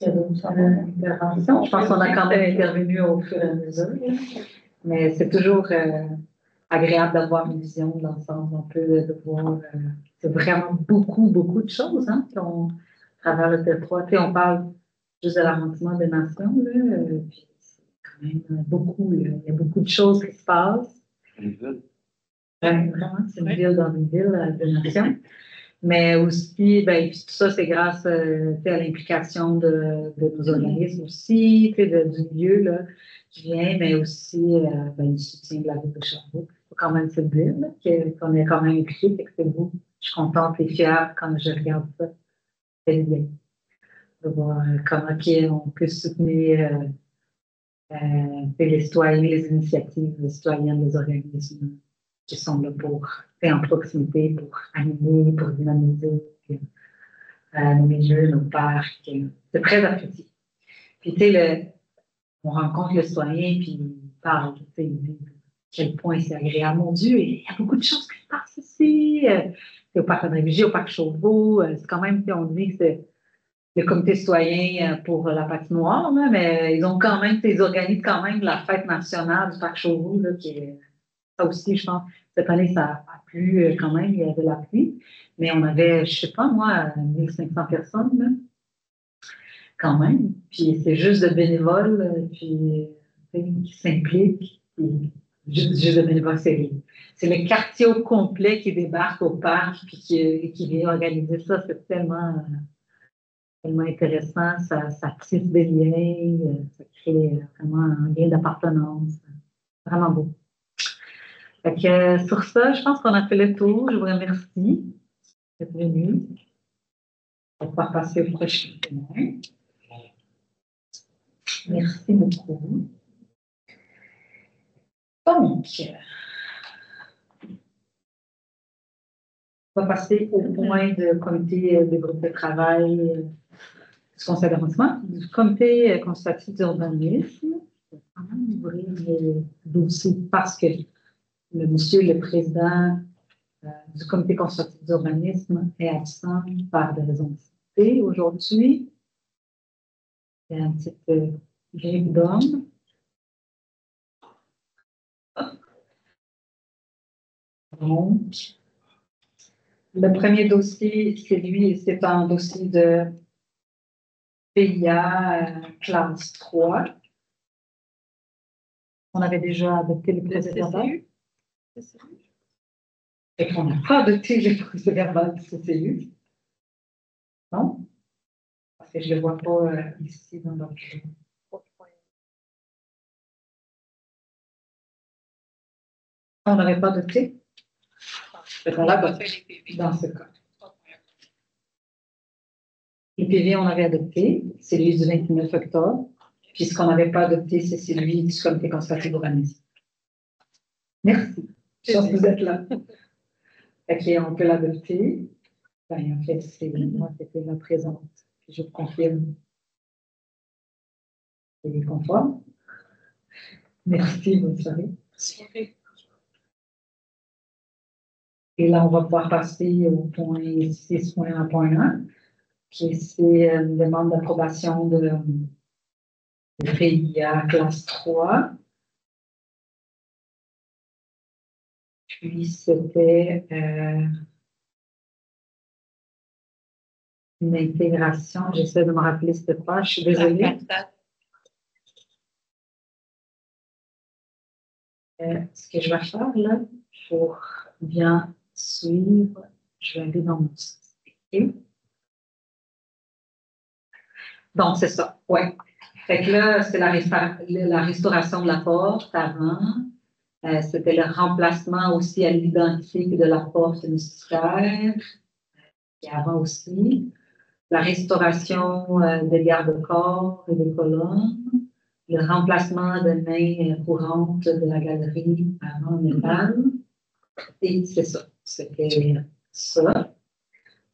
S1: Je pense qu'on a quand même intervenu au fur et à mesure, mais c'est toujours agréable d'avoir une vision de l'ensemble, un peu de voir. C'est vraiment beaucoup de choses qu'on à travers le territoire. On parle juste de l'arrondissement des nations, puis c'est quand même beaucoup. Il y a beaucoup de choses qui se passent. Vraiment, c'est une ville dans une ville de nations. Mais aussi, ben, tout ça, c'est grâce à l'implication de nos organismes aussi, du lieu là, qui vient, mais aussi du soutien de la ville de Sherbrooke. Il faut quand même se dire qu'on est quand même impliqué, que c'est vous. Je suis contente et fière quand je regarde ça. C'est bien de voir comment on peut soutenir les citoyens, les initiatives citoyennes des organismes qui sont là pour en proximité, pour animer, pour dynamiser nos milieux, nos parcs. C'est très apprécié. Puis, on rencontre le citoyen, puis il parle, il dit à quel point c'est agréable. Mon Dieu, il y a beaucoup de choses qui se passent ici. C'est au parc de Réfugiés, au parc Chauveau. C'est quand même, on dit que c'est le comité citoyen pour la patinoire, là, mais ils ont quand même, ils organisent quand même la fête nationale du parc Chauveau, là, qui est ça aussi, je pense. Cette année, ça a plu quand même, il y avait la pluie, mais on avait, je ne sais pas moi, 1500 personnes, là, quand même. Puis c'est juste de bénévoles, puis qui s'impliquent. Puis Juste 2020, c'est le quartier au complet qui débarque au parc puis qui vient organiser ça. C'est tellement intéressant. Ça tisse des liens, ça crée vraiment un lien d'appartenance. Vraiment beau. Fait que, sur ça, je pense qu'on a fait le tour. Je vous remercie d'être venus. On va pouvoir passer au prochain point. Merci beaucoup. Donc, on va passer au point de comité de groupe de travail du conseil d'arrondissement, du comité consultatif d'urbanisme. Je vais quand même ouvrir les dossiers parce que le monsieur, le président du comité consultatif d'urbanisme est absent par des raisons de santé aujourd'hui. Il y a un petit grippe d'homme. Donc, le premier dossier, c'est un dossier de PIA classe 3. On avait déjà adopté le procès-verbal. Et qu'on n'a pas adopté le procès-verbal du CCU. Non? Parce que je ne le vois pas ici dans notre jeu. On n'avait pas adopté? On l'a adopté dans ce cas. Le PV, on avait adopté, c'est celui du 29 octobre. Puis ce qu'on n'avait pas adopté, c'est celui du comité consultatif d'urbanisme. Merci. Je pense que vous êtes là. OK, on peut l'adopter. Ben, en fait, c'est moi qui étais là présente. Puis je vous confirme. C'est conforme. Merci, bonne soirée. Et là, on va pouvoir passer au point 6.1.1, qui c'est une demande d'approbation de PIA classe 3. Puis, c'était une intégration. J'essaie de me rappeler c'était quoi. Je suis désolée. Ce que je vais faire là, pour bien suivre, je vais aller dans mon site. Donc, c'est ça, oui. Fait que là, c'est la restauration de la porte avant. C'était le remplacement aussi à l'identique de la porte musculaire, et avant aussi. La restauration des garde-corps et des colonnes. Le remplacement de mains courantes de la galerie avant métal. Et c'est ça. C'était ça.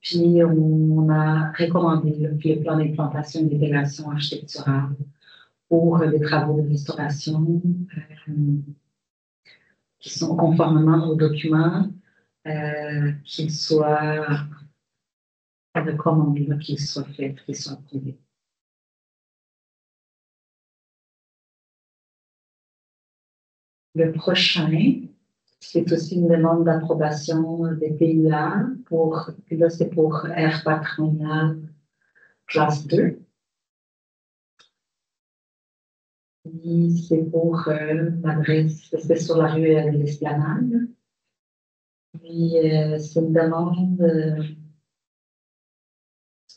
S1: Puis, on a recommandé le plan d'implantation et d'intégration architecturale pour les travaux de restauration qui sont conformément aux documents, qu'ils soient recommandés, qu'ils soient faits, qu'ils soient approuvés. Le prochain, c'est aussi une demande d'approbation des PIA puis là, c'est pour aire patrimoniale classe 2. Puis c'est pour l'adresse, c'est sur la rue de l'Esplanade. Puis c'est une demande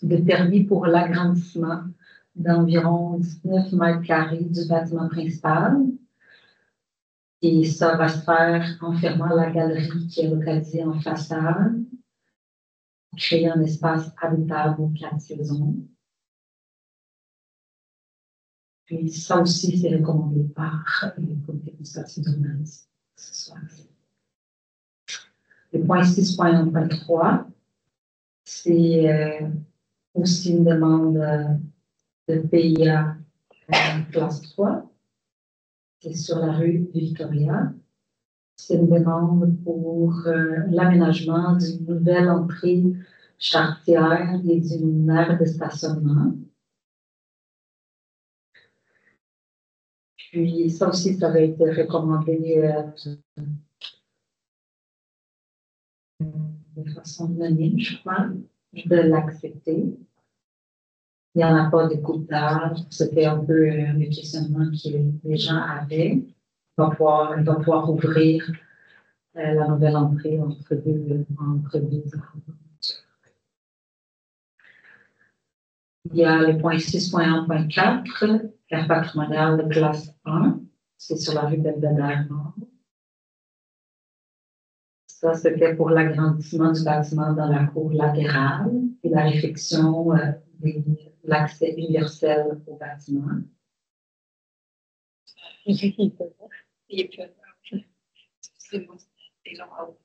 S1: de permis pour l'agrandissement d'environ 19 mètres carrés du bâtiment principal. Et ça va se faire en fermant la galerie qui est localisée en façade, créer un espace habitable aux 4 saisons. Puis ça aussi, c'est recommandé par le comité consultatif d'urbanisme ce soir. Le point 6.1.3, c'est aussi une demande de PIA classe 3. C'est sur la rue Victoria. C'est une demande pour l'aménagement d'une nouvelle entrée charretière et d'une aire de stationnement. Puis ça aussi, ça va être recommandé de façon unanime, je crois, de l'accepter. Il n'y en a pas de coup d'âge. C'était un peu le questionnement que les gens avaient. Elle va pouvoir ouvrir la nouvelle entrée entre deux arbres. Il y a le point 6.1.4, aire patrimoniale de classe 1. C'est sur la rue Belvédère Nord. Ça, c'était pour l'agrandissement du bâtiment dans la cour latérale et la réfection de l'accès universel au bâtiment.
S2: Il est plus excusez-moi, c'est long.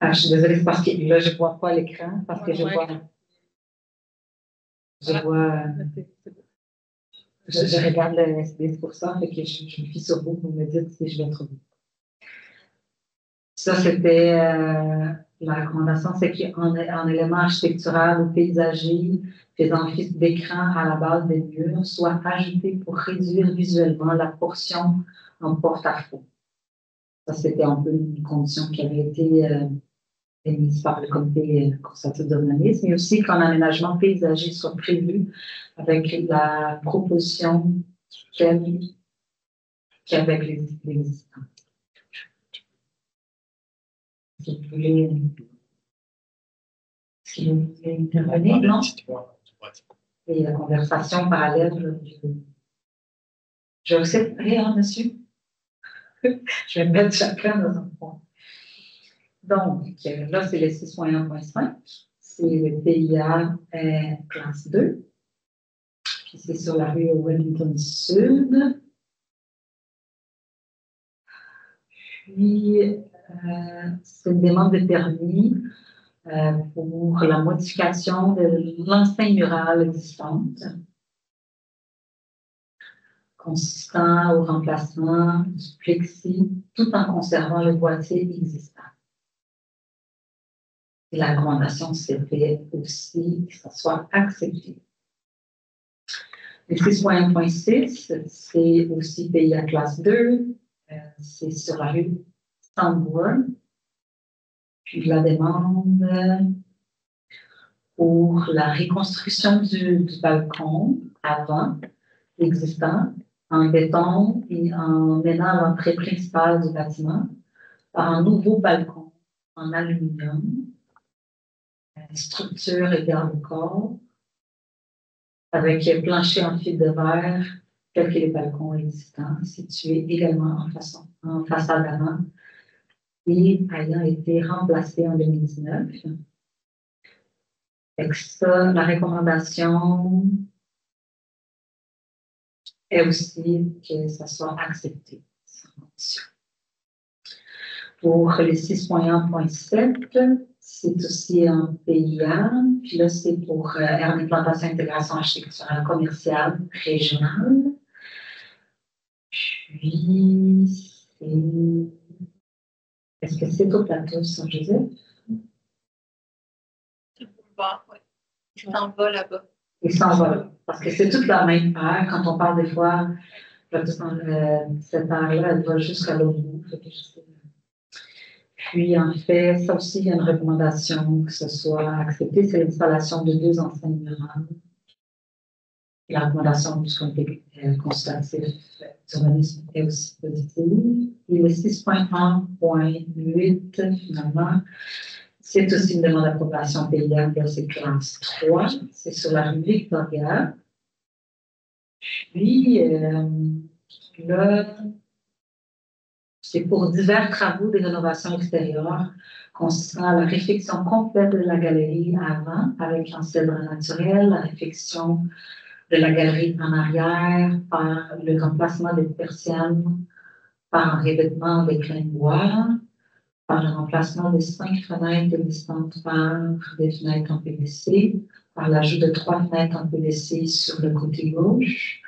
S1: Je suis désolée, c'est parce que là, je ne vois pas l'écran, parce que je vois, je regarde le SD, c'est pour ça, fait que je me fie sur vous me dites si je vais trop vite. Ça, c'était la recommandation, c'est qu'en élément architectural ou paysager, faisant office d'écran à la base des murs, soit ajouté pour réduire visuellement la portion en porte-à-faux. Ça, c'était un peu une condition qui avait été émise par le comité consultatif d'urbanisme, mais aussi qu'un aménagement paysager soit prévu avec la proposition qu'avec l'existant. Si vous voulez intervenir, non? Et la conversation parallèle, je aussi rien, monsieur. Je vais mettre chacun dans un point. Donc, là, c'est le 6.1.5. C'est le PIA classe 2. Puis c'est sur la rue Wellington Sud. Puis, c'est une demande de permis pour la modification de l'enceinte murale existante, consistant au remplacement du plexi tout en conservant le boîtier existant. Et la recommandation, c'était aussi que ça soit accepté. Le 6.1.6, c'est aussi pays à classe 2, c'est sur la rue Sandbourg. Puis la demande pour la reconstruction du balcon avant existant en béton et en menant l'entrée principale du bâtiment par un nouveau balcon en aluminium, structure et garde-corps, avec plancher en fil de verre, tel que les balcons existants, situés également en façade avant et ayant été remplacés en 2019. Avec ça, la recommandation est aussi que ça soit accepté, sans condition. Pour les 6.1.7, c'est aussi un PIA, puis là, c'est pour aire d'implantation intégration architecturale commerciale régionale. Puis, est-ce que c'est au plateau Saint-Joseph?
S2: C'est pour le bas, oui. Il s'en va là-bas.
S1: Il s'en va, parce que c'est toute la même aire. Quand on parle des fois, cette aire-là, elle va jusqu'à l'autre bout. Puis, en fait, ça aussi, il y a une recommandation que ce soit accepté, c'est l'installation de 2 enseignes murales. La recommandation du comité consultatif d'urbanisme est aussi positive. Et le 6.1.8, finalement, c'est aussi une demande d'approbation payante de ces classe 3. C'est sur la rue Victoria. Puis, là, c'est pour divers travaux de rénovation extérieure consistant à la réfection complète de la galerie avant avec un cèdre naturel, la réfection de la galerie en arrière par le remplacement des persiennes par un revêtement d'écrin de bois, par le remplacement des 5 fenêtres existantes par des fenêtres en PVC, par l'ajout de 3 fenêtres en PVC sur le côté gauche,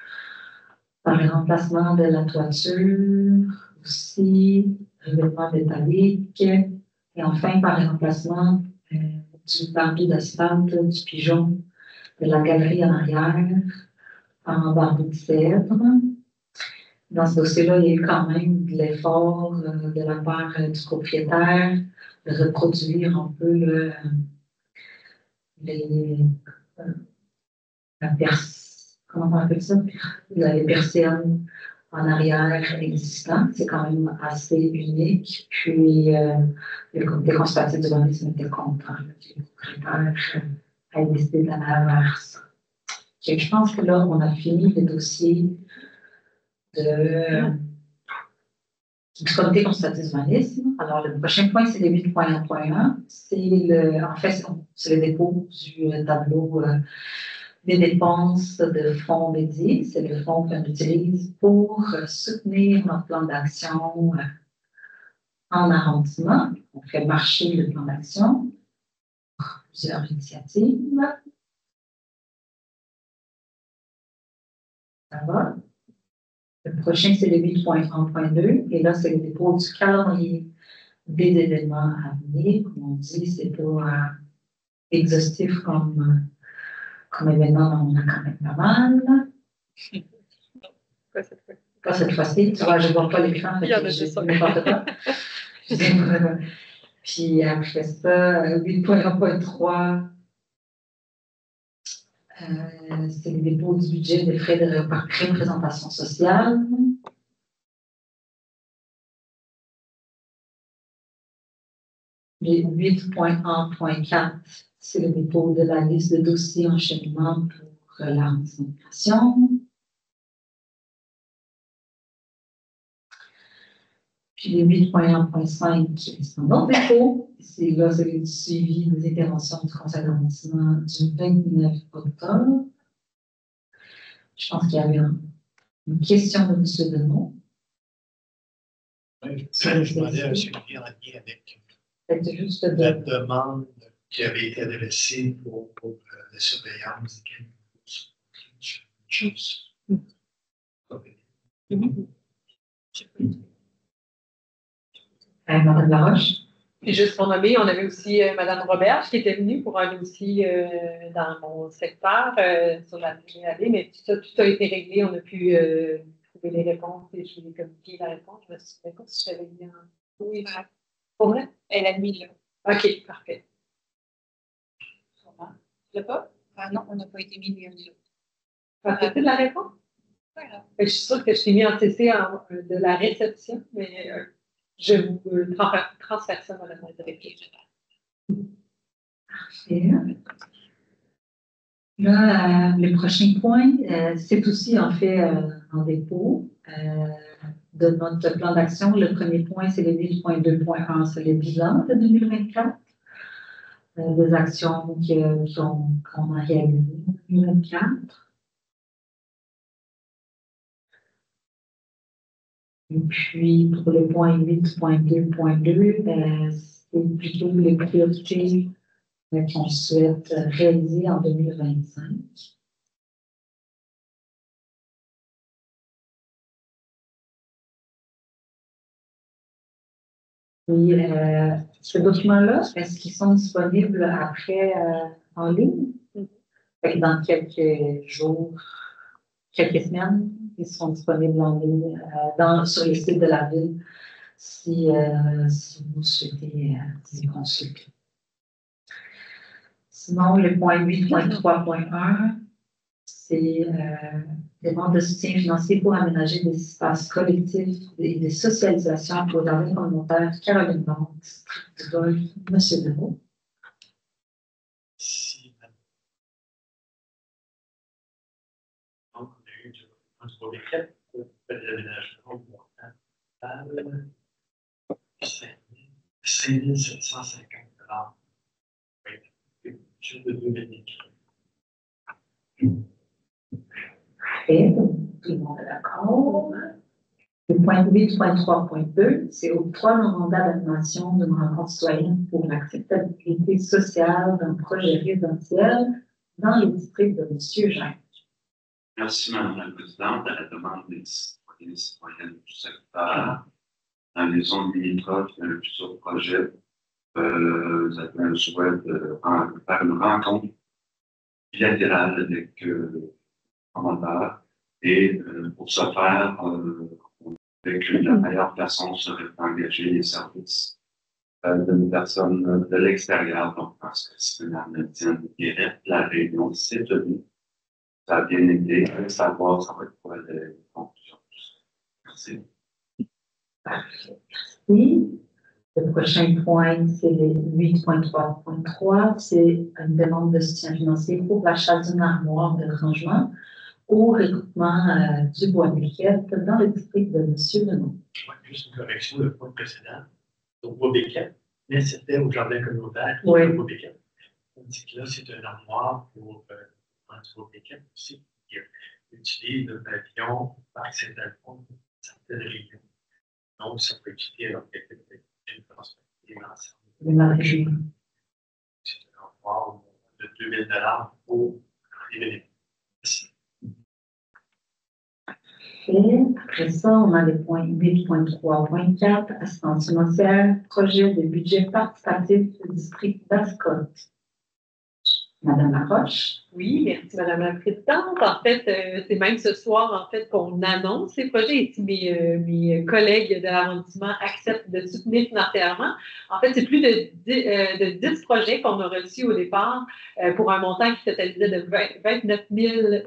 S1: par le remplacement de la toiture, aussi, revêtement métallique, et enfin par le remplacement du bardeau d'asphalte du pigeon de la galerie en arrière en bardeau de cèdre. Dans ce dossier-là, il y a eu quand même de l'effort de la part du propriétaire de reproduire un peu comment on appelle ça? Les persiennes en arrière existant. C'est quand même assez unique. Puis, le comité consultatif d'urbanisme était content. Les propriétaires avaient décidé d'aller vers ça. Et je pense que là, on a fini le dossier du comité consultatif d'urbanisme. Alors, le prochain point, c'est le 8.1.1. C'est le dépôt du tableau des dépenses de fonds médiés. C'est le fonds qu'on utilise pour soutenir notre plan d'action en arrondissement. On fait marcher le plan d'action pour plusieurs initiatives. Ça va. Le prochain, c'est le 8.1.2. Et là, c'est le dépôt du calendrier des événements à venir. Comme on dit, c'est pas exhaustif comme événement, on a quand même pas mal. Pas cette fois-ci. Tu vois, je ne vois pas l'écran, mais je dis n'importe quoi. Puis après ça, 8.1.3, c'est le dépôt du budget des frais de représentation sociale. Les 8.1.4, c'est le dépôt de la liste de dossiers en cheminement pour l'arrondissement. Puis les 8.1.5, c'est un autre dépôt. C'est le suivi des interventions du conseil d'arrondissement du 29 octobre. Je pense qu'il y avait une question de M. Deneau.
S6: Oui, je demandais un suivi en lien avec la demande qui avait été adressée pour la surveillance des choses.
S1: Madame Laroche.
S4: Puis juste pour nommer, on avait aussi Madame Robert qui était venue pour un dossier dans mon secteur sur la allée, mais tout a été réglé. On a pu trouver les réponses et je lui ai communiqué la réponse. Je me souviens pas si je l'avais bien. Oui, pour vrai?
S2: Elle a mis là.
S4: OK, parfait.
S2: Sûrement. Tu l'as pas? Ah non, on n'a pas été mis l'un ni l'autre.
S4: As-tu fait de la réponse?
S2: Voilà.
S4: Je suis sûre que je t'ai mis en CC de la réception, mais je vous transfère ça dans la directrice.
S1: Parfait. Là, le prochain point, c'est aussi en fait en dépôt de notre plan d'action. Le premier point, c'est le 8.2.1, c'est le bilan de 2024, des actions qu'on a réalisées en 2024. Et puis, pour le point 8.2.2, c'est plutôt les priorités qu'on souhaite réaliser en 2025. Et ce document-là, est-ce qu'ils sont disponibles après en ligne? Dans quelques jours, quelques semaines, ils seront disponibles en ligne sur le site de la ville si vous souhaitez les consulter. Sinon, le point 8.3.1, c'est demande de soutien financier pour aménager des espaces collectifs et des socialisations pour jardin communautaire Caroline Bond, district du Golfe, M. Deneau.
S6: Si, donc, on a eu un projet pour l'aménagement pour 5 750 $. Oui, sur le 2024.
S1: Et tout le monde est d'accord. Le point 8.3.2, c'est octroi d'un mandat d'animation d'une rencontre citoyenne pour l'acceptabilité sociale d'un projet résidentiel dans le district de M. Jean.
S5: Merci, Madame la Présidente. À la demande des citoyens et citoyennes du secteur, dans les zones limitrophes, il y a un futur projet. Vous avez un souhait de faire une rencontre bilatérale avec le commandeur. Et pour ce faire, avec la meilleure façon serait d'engager les services d'une personne de l'extérieur. Donc, parce que c'est une Arménienne directe, la réunion s'est tenue. Ça a bien été. Ça va être pour les conclusions. Merci.
S1: Parfait. Merci. Le prochain point, c'est le 8.3.3. C'est une demande de soutien financier pour l'achat d'une armoire de rangement au regroupement du bois briquette dans le district de M. Lemont.
S6: Ouais, juste une correction, le point précédent. Au bois béquette, mais c'était au jardin communautaire.
S1: Oui.
S6: Au bois béquette. On dit que là, c'est une armoire pour du bois béquette aussi, qui utilise le pavillon par Saint-Alphonse pour certaines réunions. Donc, ça peut utiliser une perspective ensemble. C'est une armoire de 2 000 $ pour les bénéfices. Merci.
S1: Après ça, on a les points 8.3.4, assistance financière, projet de budget participatif du district d'Ascot. Madame Laroche.
S4: Oui, merci Madame la Présidente. En fait, c'est même ce soir en fait qu'on annonce ces projets et si mes collègues de l'arrondissement acceptent de soutenir financièrement. En fait, c'est plus de 10 projets qu'on a reçus au départ pour un montant qui totalisait de 29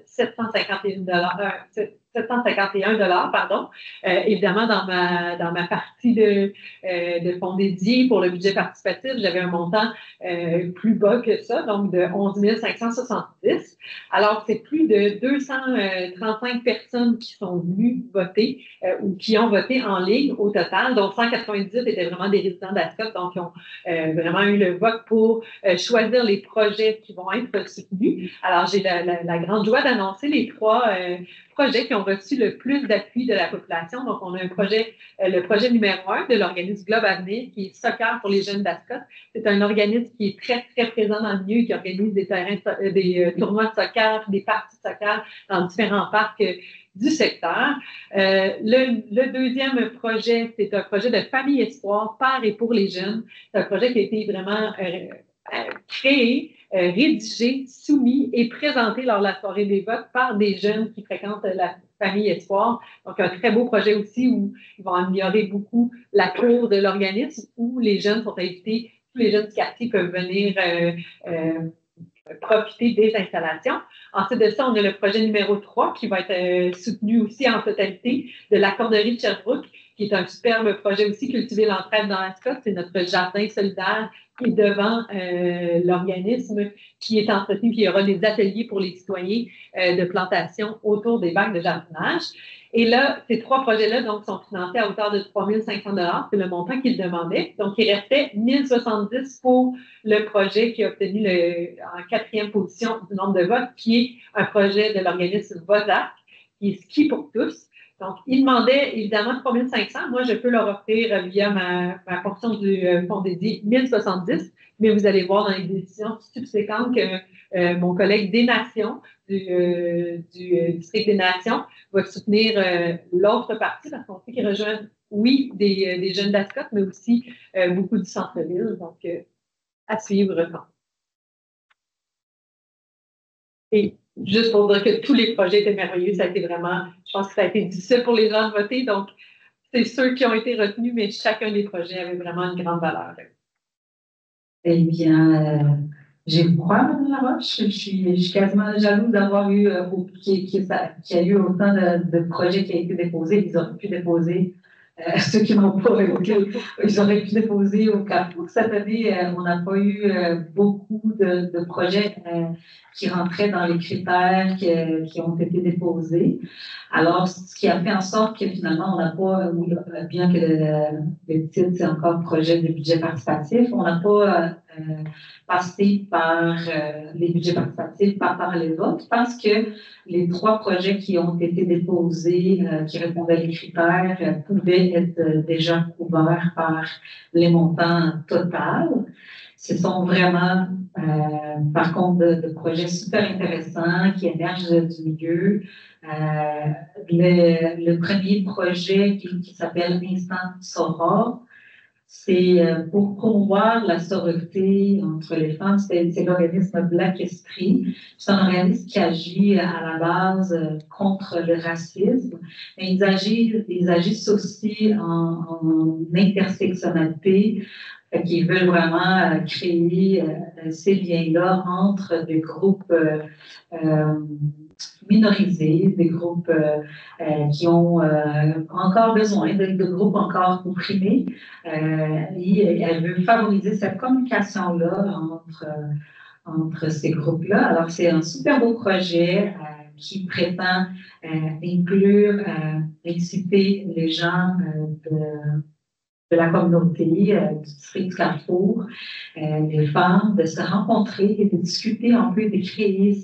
S4: 751 $, pardon. Évidemment, dans ma partie de fonds dédiés pour le budget participatif, j'avais un montant plus bas que ça, donc de 11 570. Alors, c'est plus de 235 personnes qui sont venues voter ou qui ont voté en ligne au total, dont 198 étaient vraiment des résidents d'Ascot, donc ils ont vraiment eu le vote pour choisir les projets qui vont être soutenus. Alors, j'ai la grande joie d'annoncer les 3 projets qui ont reçu le plus d'appui de la population. Donc, on a un projet, le projet numéro 1 de l'organisme Globe Avenir, qui est Soccer pour les jeunes d'Ascot. C'est un organisme qui est très, très présent dans le milieu, qui organise des tournois de soccer, des parties de soccer dans différents parcs du secteur. Le deuxième projet, c'est un projet de famille espoir par et pour les jeunes. C'est un projet qui a été vraiment créé, rédigé, soumis et présenté lors de la soirée des votes par des jeunes qui fréquentent la famille Espoir. Donc, un très beau projet aussi où ils vont améliorer beaucoup la cour de l'organisme où les jeunes sont invités, tous les jeunes du quartier peuvent venir profiter des installations. Ensuite de ça, on a le projet numéro 3 qui va être soutenu aussi en totalité de l'accorderie de Sherbrooke, qui est un superbe projet aussi, cultiver l'entraide dans Ascot. C'est notre jardin solidaire qui est devant l'organisme qui est entretenu, puis il y aura des ateliers pour les citoyens de plantation autour des bacs de jardinage. Et là, ces 3 projets-là donc, sont financés à hauteur de 3 500 $. C'est le montant qu'ils demandaient. Donc, il restait 1 070 pour le projet qui a obtenu en 4e position du nombre de votes, qui est un projet de l'organisme VOSAC, qui est Ski pour tous. Donc, ils demandaient évidemment 3 500. Moi, je peux leur offrir via ma portion du fonds dédié 1 070, mais vous allez voir dans les décisions subséquentes que mon collègue des Nations, du district des Nations, va soutenir l'autre partie, parce qu'on sait qu'ils rejoignent, oui, des jeunes d'Ascot, mais aussi beaucoup du centre-ville. Donc, à suivre. Et juste pour dire que tous les projets étaient merveilleux, ça a été vraiment, je pense que ça a été difficile pour les gens de voter, donc c'est ceux qui ont été retenus, mais chacun des projets avait vraiment une grande valeur.
S1: Eh bien, j'ai crois, Mme Laroche. Je suis quasiment jalouse d'avoir eu, qu'il y a eu autant de projets qui ont été déposés. Ils auraient pu déposer, ceux qui n'ont pas évoqué, ils auraient pu déposer au Carrefour. Cette année, on n'a pas eu beaucoup de projets qui rentraient dans les critères qui ont été déposés. Alors, ce qui a fait en sorte que finalement, on n'a pas, bien que le titre, c'est encore projet de budget participatif, on n'a pas passé par les budgets participatifs, par les votes, parce que les 3 projets qui ont été déposés, qui répondaient à les critères, pouvaient être déjà couverts par les montants total. Ce sont vraiment, par contre, de projets super intéressants qui émergent du milieu. Le premier projet qui s'appelle Instant Soror, c'est pour promouvoir la sororité entre les femmes. C'est l'organisme Black Esprit. C'est un organisme qui agit à la base contre le racisme. Mais ils agissent aussi en intersectionnalité. Qui veulent vraiment créer ces liens-là entre des groupes minorisés, des groupes qui ont encore besoin de groupes encore opprimés. Et elle veut favoriser cette communication-là entre ces groupes-là. Alors, c'est un super beau projet qui prétend inclure, inciter les gens de la communauté, du district du Carrefour, les femmes, de se rencontrer et de discuter un peu, de créer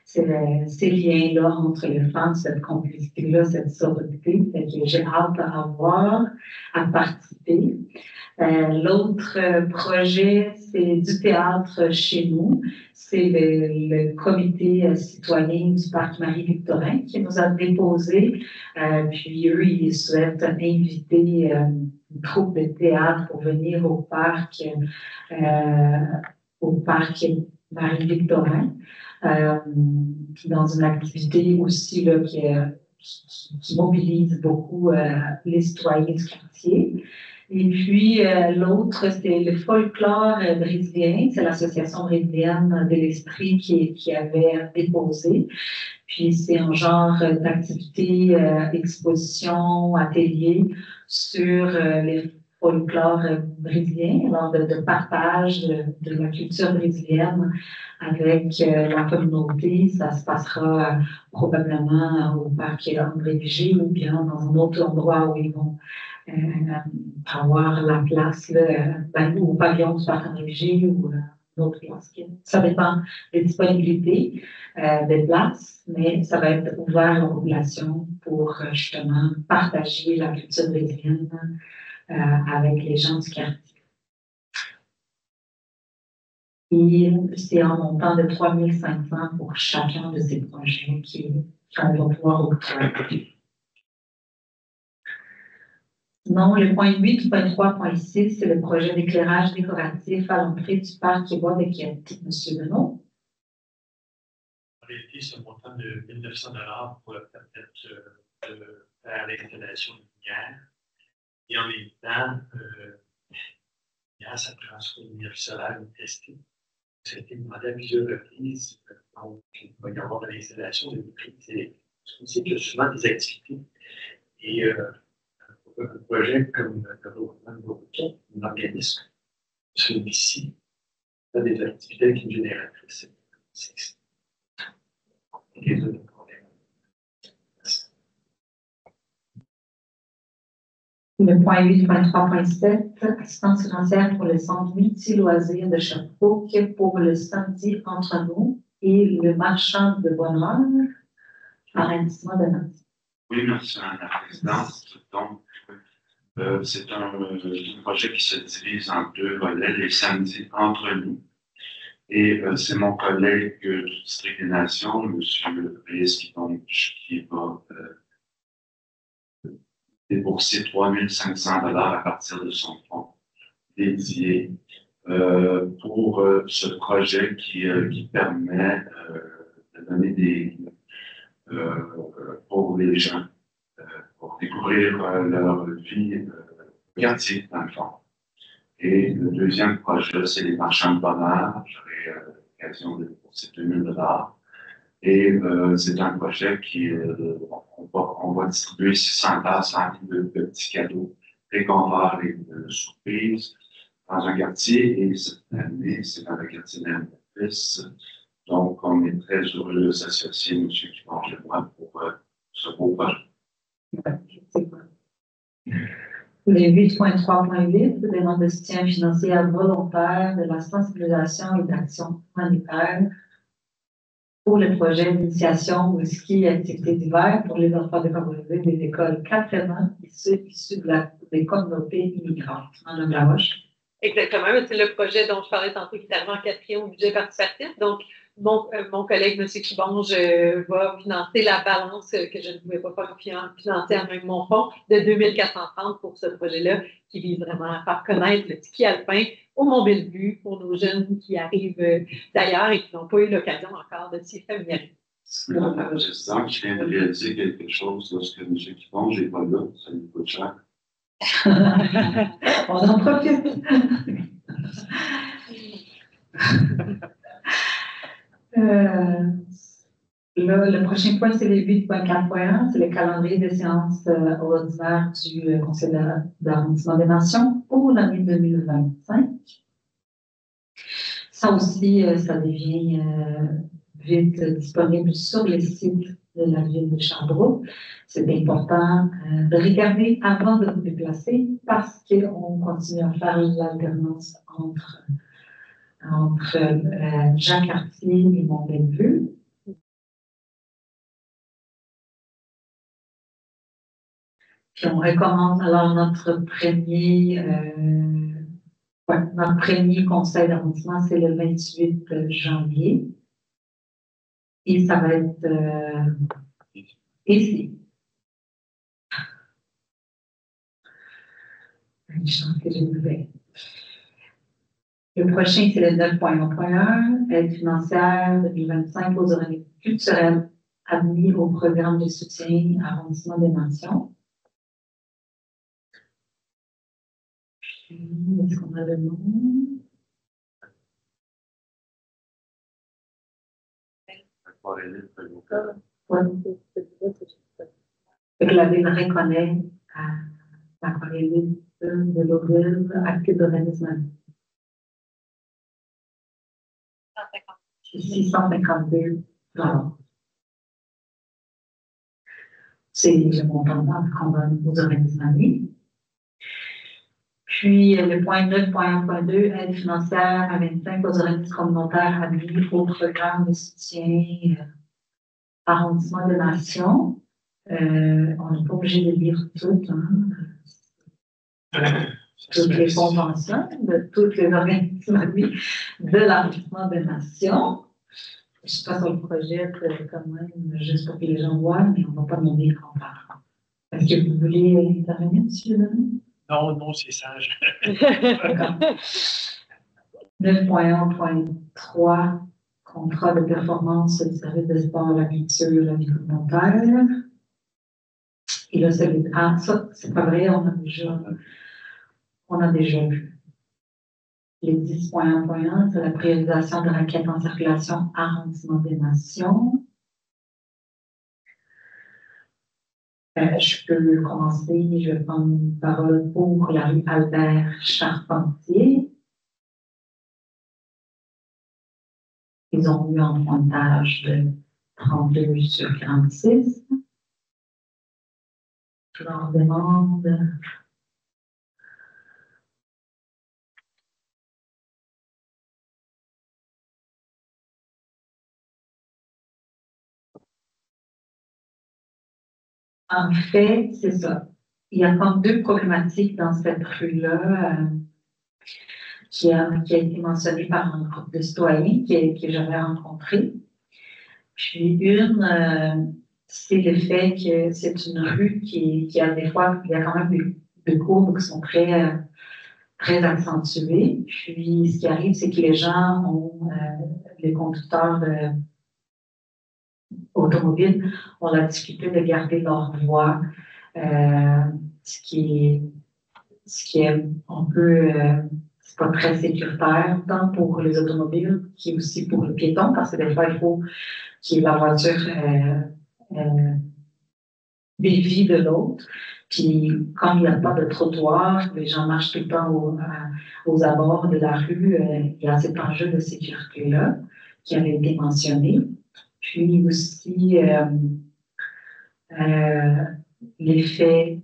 S1: ces liens-là entre les femmes, cette complicité-là, cette sororité. J'ai hâte à voir, à participer. L'autre projet, c'est du théâtre chez nous. C'est le comité citoyen du parc Marie-Victorin qui nous a déposé. Puis eux, ils souhaitent inviter une troupe de théâtre pour venir au parc Marie-Victorin, dans une activité aussi là, qui mobilise beaucoup les citoyens du quartier. Et puis, l'autre, c'est le folklore brésilien. C'est l'Association brésilienne de l'esprit qui avait déposé. Puis, c'est un genre d'activité, exposition, atelier sur les folklores brésiliens, alors de partage de la culture brésilienne avec la communauté. Ça se passera probablement au parc André Vigée ou bien dans un autre endroit où ils vont avoir la place là, au pavillon du parc André Vigée ou une autre place. Ça dépend des disponibilités des places, mais ça va être ouvert à la population pour justement partager la culture brésilienne avec les gens du quartier. Et c'est un montant de 3 500 pour chacun de ces projets qu'on va pouvoir octroyer. Non, le point 8, point 3, point 6, c'est le projet d'éclairage décoratif à l'entrée du parc Bois de Québec. Monsieur Benoît.
S6: En réalité, c'est un montant de 1 900 $ pour permettre de faire l'installation de lumière. Et en même temps, ça prend sur une lumière solaire testée. Ça a été demandé à plusieurs reprises. Donc, il va y avoir de l'installation de lumière. C'est aussi qu'il y a souvent des activités. Et un projet comme le développement un organisme, celui-ci, a des activités avec une génératrice. C'est les autres problèmes.
S1: Le point 8.3.7, assistance financière pour le centre multi-loisirs de Sherbrooke pour le samedi entre nous et le marchand de bonheur, arrondissement de Nancy.
S5: Oui, merci Madame la Présidente. Donc, c'est un projet qui se divise en deux volets, les samedis entre nous. Et c'est mon collègue du district des Nations, M. Reyes-Kiponge, qui va débourser 3 500 $ à partir de son fonds dédié pour ce projet qui permet de donner des pour les gens, pour découvrir leur vie quartier, dans le fond. Et le deuxième projet, c'est les marchands de bonheur. J'aurai l'occasion de débourser 2 000 $. Et c'est un projet qui, on va distribuer 600 tasses de petits cadeaux réconforts et de surprises dans un quartier. Et cette année, c'est dans le quartier d'Anne-Memphis. Donc, on est très heureux de s'associer, M. Kiponge et moi, pour ce beau projet.
S1: Les 8.3.8, des noms de soutien financier volontaire, de la sensibilisation et d'action humanitaire pour le projet d'initiation au ski et activités d'hiver pour les enfants défavorisés des écoles 4 ans issus des communautés immigrantes. Madame Laroche.
S4: Exactement, c'est le projet dont je parlais tantôt qui est arrivé en 4e au budget participatif. Donc, mon collègue, M. Kiponge, va financer la balance que je ne pouvais pas financer avec mon fonds de 2 430 pour ce projet-là, qui vise vraiment à faire connaître le ski alpin au Mont-Bellevue pour nos jeunes qui arrivent d'ailleurs et qui n'ont pas eu l'occasion encore de s'y familiariser.
S5: Madame la Présidente, je viens de réaliser quelque chose lorsque M. Kiponge n'est pas là, ça lui coûte cher.
S1: On en profite. Là, le prochain point, c'est le 8.4.1, c'est le calendrier des séances ordinaires du Conseil d'arrondissement des Nations pour l'année 2025. Ça aussi, ça devient vite disponible sur le site de la ville de Sherbrooke. C'est important de regarder avant de vous déplacer parce qu'on continue à faire l'alternance entre Jacques-Cartier et Mont-Bellevue. Puis on recommence alors notre premier conseil d'arrondissement, c'est le 28 janvier. Et ça va être ici. Une chance que j'ai ouvert. Le prochain, c'est le 9.1.1, aide financière 2025 aux organismes culturels admis au programme de soutien arrondissement des Nations. Est-ce qu'on a le nom? La ville reconnaît l'aquarelliste de l'Auville actif d'organisme. 652 $. C'est le montant qu'on donne aux organismes amis. Puis le point 9.1.2, aide financière à 25 aux organismes communautaires admis au programme de soutien arrondissement des Nations. On n'est pas obligé de lire tout, toutes les conventions de tous les organismes amis de l'arrondissement des Nations. Je ne sais pas sur le projet quand même, juste pour que les gens voient, mais on ne va pas nommer en parlant. Est-ce que vous voulez intervenir, M. Denis?
S6: Non, c'est sage.
S1: 9.1.3, contrat de performance du service de sport, la culture, la vie communautaire. Et là, ça, c'est pas vrai, on a déjà vu. Les 10.1.1, c'est la priorisation de requêtes en circulation arrondissement des Nations. Je peux commencer, je vais prendre une parole pour la rue Albert Charpentier. Ils ont eu un pointage de 32 sur 46. Je leur demande en fait, c'est ça. Il y a comme deux problématiques dans cette rue-là qui a été mentionnée par un groupe de citoyens que j'avais rencontré. Puis une, c'est le fait que c'est une rue qui a des fois, il y a quand même des courbes qui sont très, très accentuées. Puis ce qui arrive, c'est que les gens les conducteurs automobiles ont la difficulté de garder leur voie, ce qui est un peu, c'est pas très sécuritaire, tant pour les automobiles qu'aussi pour les piétons, parce que des fois, il faut que la voiture dévie de l'autre. Puis, comme il n'y a pas de trottoir, les gens marchent tout le temps aux abords de la rue, il y a cet enjeu de sécurité-là qui avait été mentionné. Puis aussi, l'effet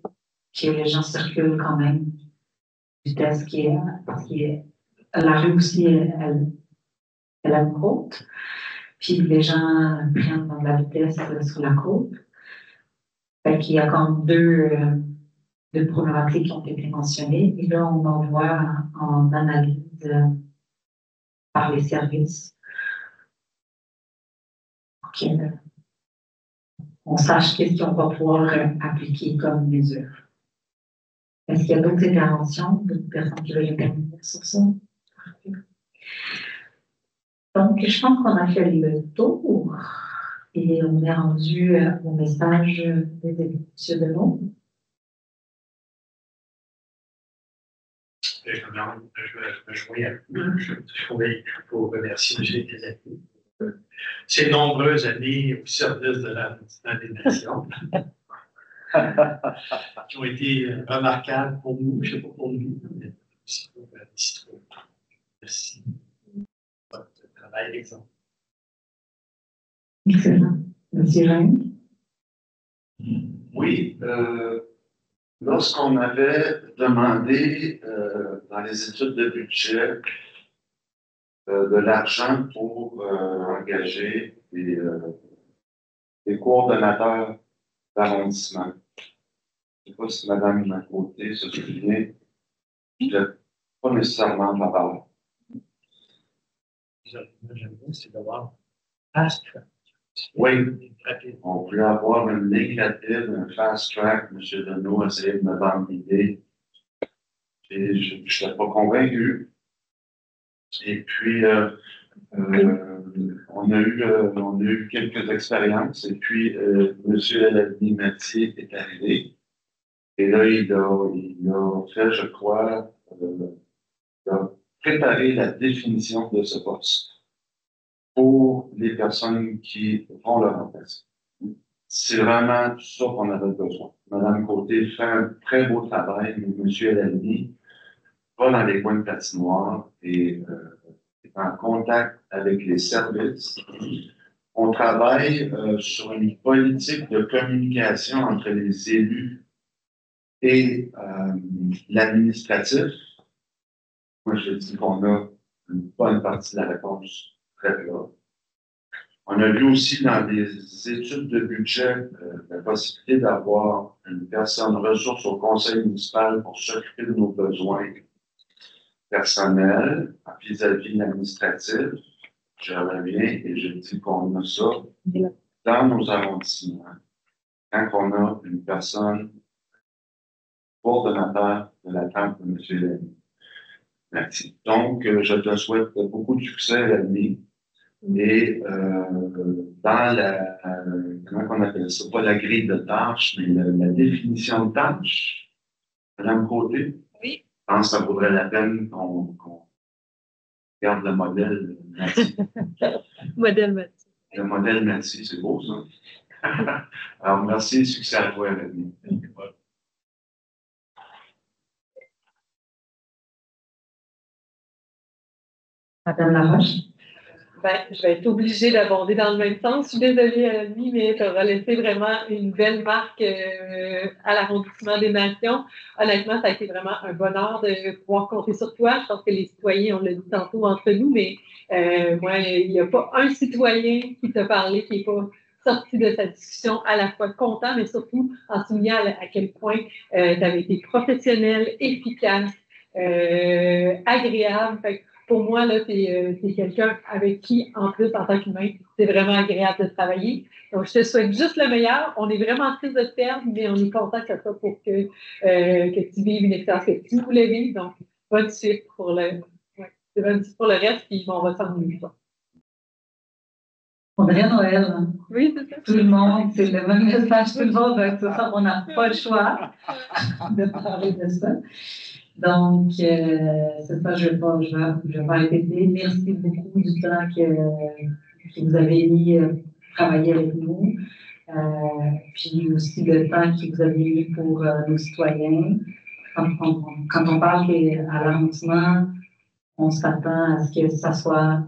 S1: que les gens circulent quand même, vitesse parce que la rue aussi, elle a une côte, puis les gens prennent de la vitesse sur la côte. Fait qu'il y a comme deux problématiques qui ont été mentionnées, et là, on en voit en analyse par les services pour qu'on sache qu'est-ce qu'on va pouvoir appliquer comme mesure. Est-ce qu'il y a d'autres interventions, d'autres personnes qui veulent intervenir sur ça? Donc, je pense qu'on a fait le tour et on est rendu au message des députés. M. Delon.
S6: Je me joins à vous. Je voulais remercier M. Tézaki Ces nombreuses années au service de l'Arrondissement des Nations, qui ont été remarquables pour nous, je ne sais pas pour nous, mais aussi pour la distro. Merci. Votre travail d'exemple.
S1: Excellent. Monsieur Règne?
S5: Oui, lorsqu'on avait demandé dans les études de budget de l'argent pour engager des coordonnateurs d'arrondissement, je ne sais pas si Mme Côté se souvient, je n'étais pas nécessairement en faveur.
S6: J'aime bien, c'est d'avoir fast track.
S5: Oui, on voulait avoir une ligne rapide, un fast track. M. Deneau a essayé de me vendre l'idée. Et je n'étais pas convaincu. Et puis, on a eu quelques expériences. Et puis, M. Eladni Mathieu est arrivé. Et là, il a fait, je crois, il a préparé la définition de ce poste pour les personnes qui vont le remplacer. C'est vraiment ça qu'on avait besoin. Mme Côté fait un très beau travail, mais M. Eladni va dans les coins de patinoire et est en contact avec les services. On travaille sur une politique de communication entre les élus et l'administratif. Moi, je dis qu'on a une bonne partie de la réponse très là. On a vu aussi dans des études de budget la possibilité d'avoir une personne ressource au conseil municipal pour s'occuper de nos besoins personnels vis-à-vis de l'administratif. Je reviens et je dis qu'on a ça dans nos arrondissements. Quand on a une personne coordonnateur de la table de M. Lamy. Merci. Donc, je te souhaite beaucoup de succès, Lamy. Et dans la, comment on appelle ça, pas la grille de tâches, mais la définition de tâches, Mme Côté,
S4: Oui.
S5: je pense que ça vaudrait la peine qu'on regarde le modèle Mathieu.
S4: Modèle Mathieu.
S5: Le modèle Mathieu, c'est beau, ça. Alors, merci et succès à toi, Lamy.
S1: Madame Laroche?
S4: Ben, je vais être obligée d'aborder dans le même sens. Je suis désolée, Annie, mais tu auras laissé vraiment une belle marque à l'arrondissement des Nations. Honnêtement, ça a été vraiment un bonheur de pouvoir compter sur toi. Je pense que les citoyens, on l'a dit tantôt entre nous, mais moi, il n'y a pas un citoyen qui t'a parlé qui n'est pas sorti de cette discussion à la fois content, mais surtout en soulignant à quel point tu avais été professionnel, efficace, agréable. Fait que pour moi, là, t'es quelqu'un avec qui, en plus, en tant qu'humain, c'est vraiment agréable de travailler. Donc, je te souhaite juste le meilleur. On est vraiment triste de te perdre, mais on est content que ça soit pour que tu vives une expérience que tu voulais vivre. Donc, bonne suite pour le reste, puis on va s'ennuyer.
S1: On dirait Noël. Hein?
S4: Oui, c'est ça.
S1: Tout le monde, c'est le même message, tout le monde, c'est ça, on n'a pas le choix de parler de ça. Donc, c'est ça, je vais répéter. Merci beaucoup du temps que vous avez mis travailler avec nous. Puis aussi le temps que vous avez mis pour nos citoyens. Quand on parle à l'arrondissement, on s'attend à ce que ça soit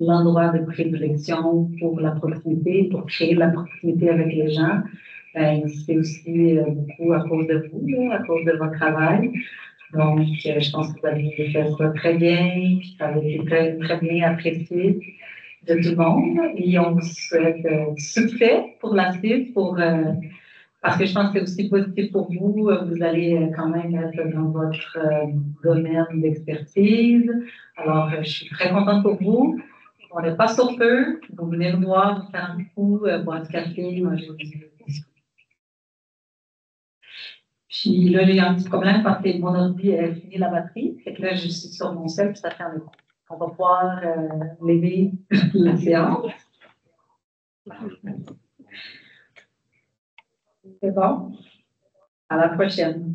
S1: l'endroit de prédilection pour la proximité, pour créer de la proximité avec les gens. C'est aussi beaucoup à cause de vous, là, à cause de votre travail. Donc, je pense que vous avez fait ça très bien, puis ça a été très, très bien apprécié de tout le monde. Et on vous souhaite succès pour la suite, parce que je pense que c'est aussi positif pour vous. Vous allez quand même être dans votre domaine d'expertise. Alors, je suis très contente pour vous. On n'est pas sur feu. Vous venez nous voir, nous faire un coup, boire du café. Moi, je vous dis. Puis là, il y a un petit problème parce que mon ordi a fini la batterie. Fait que là, je suis sur mon sel, puis ça fait un écho. On va pouvoir lever la séance. C'est bon? À la prochaine.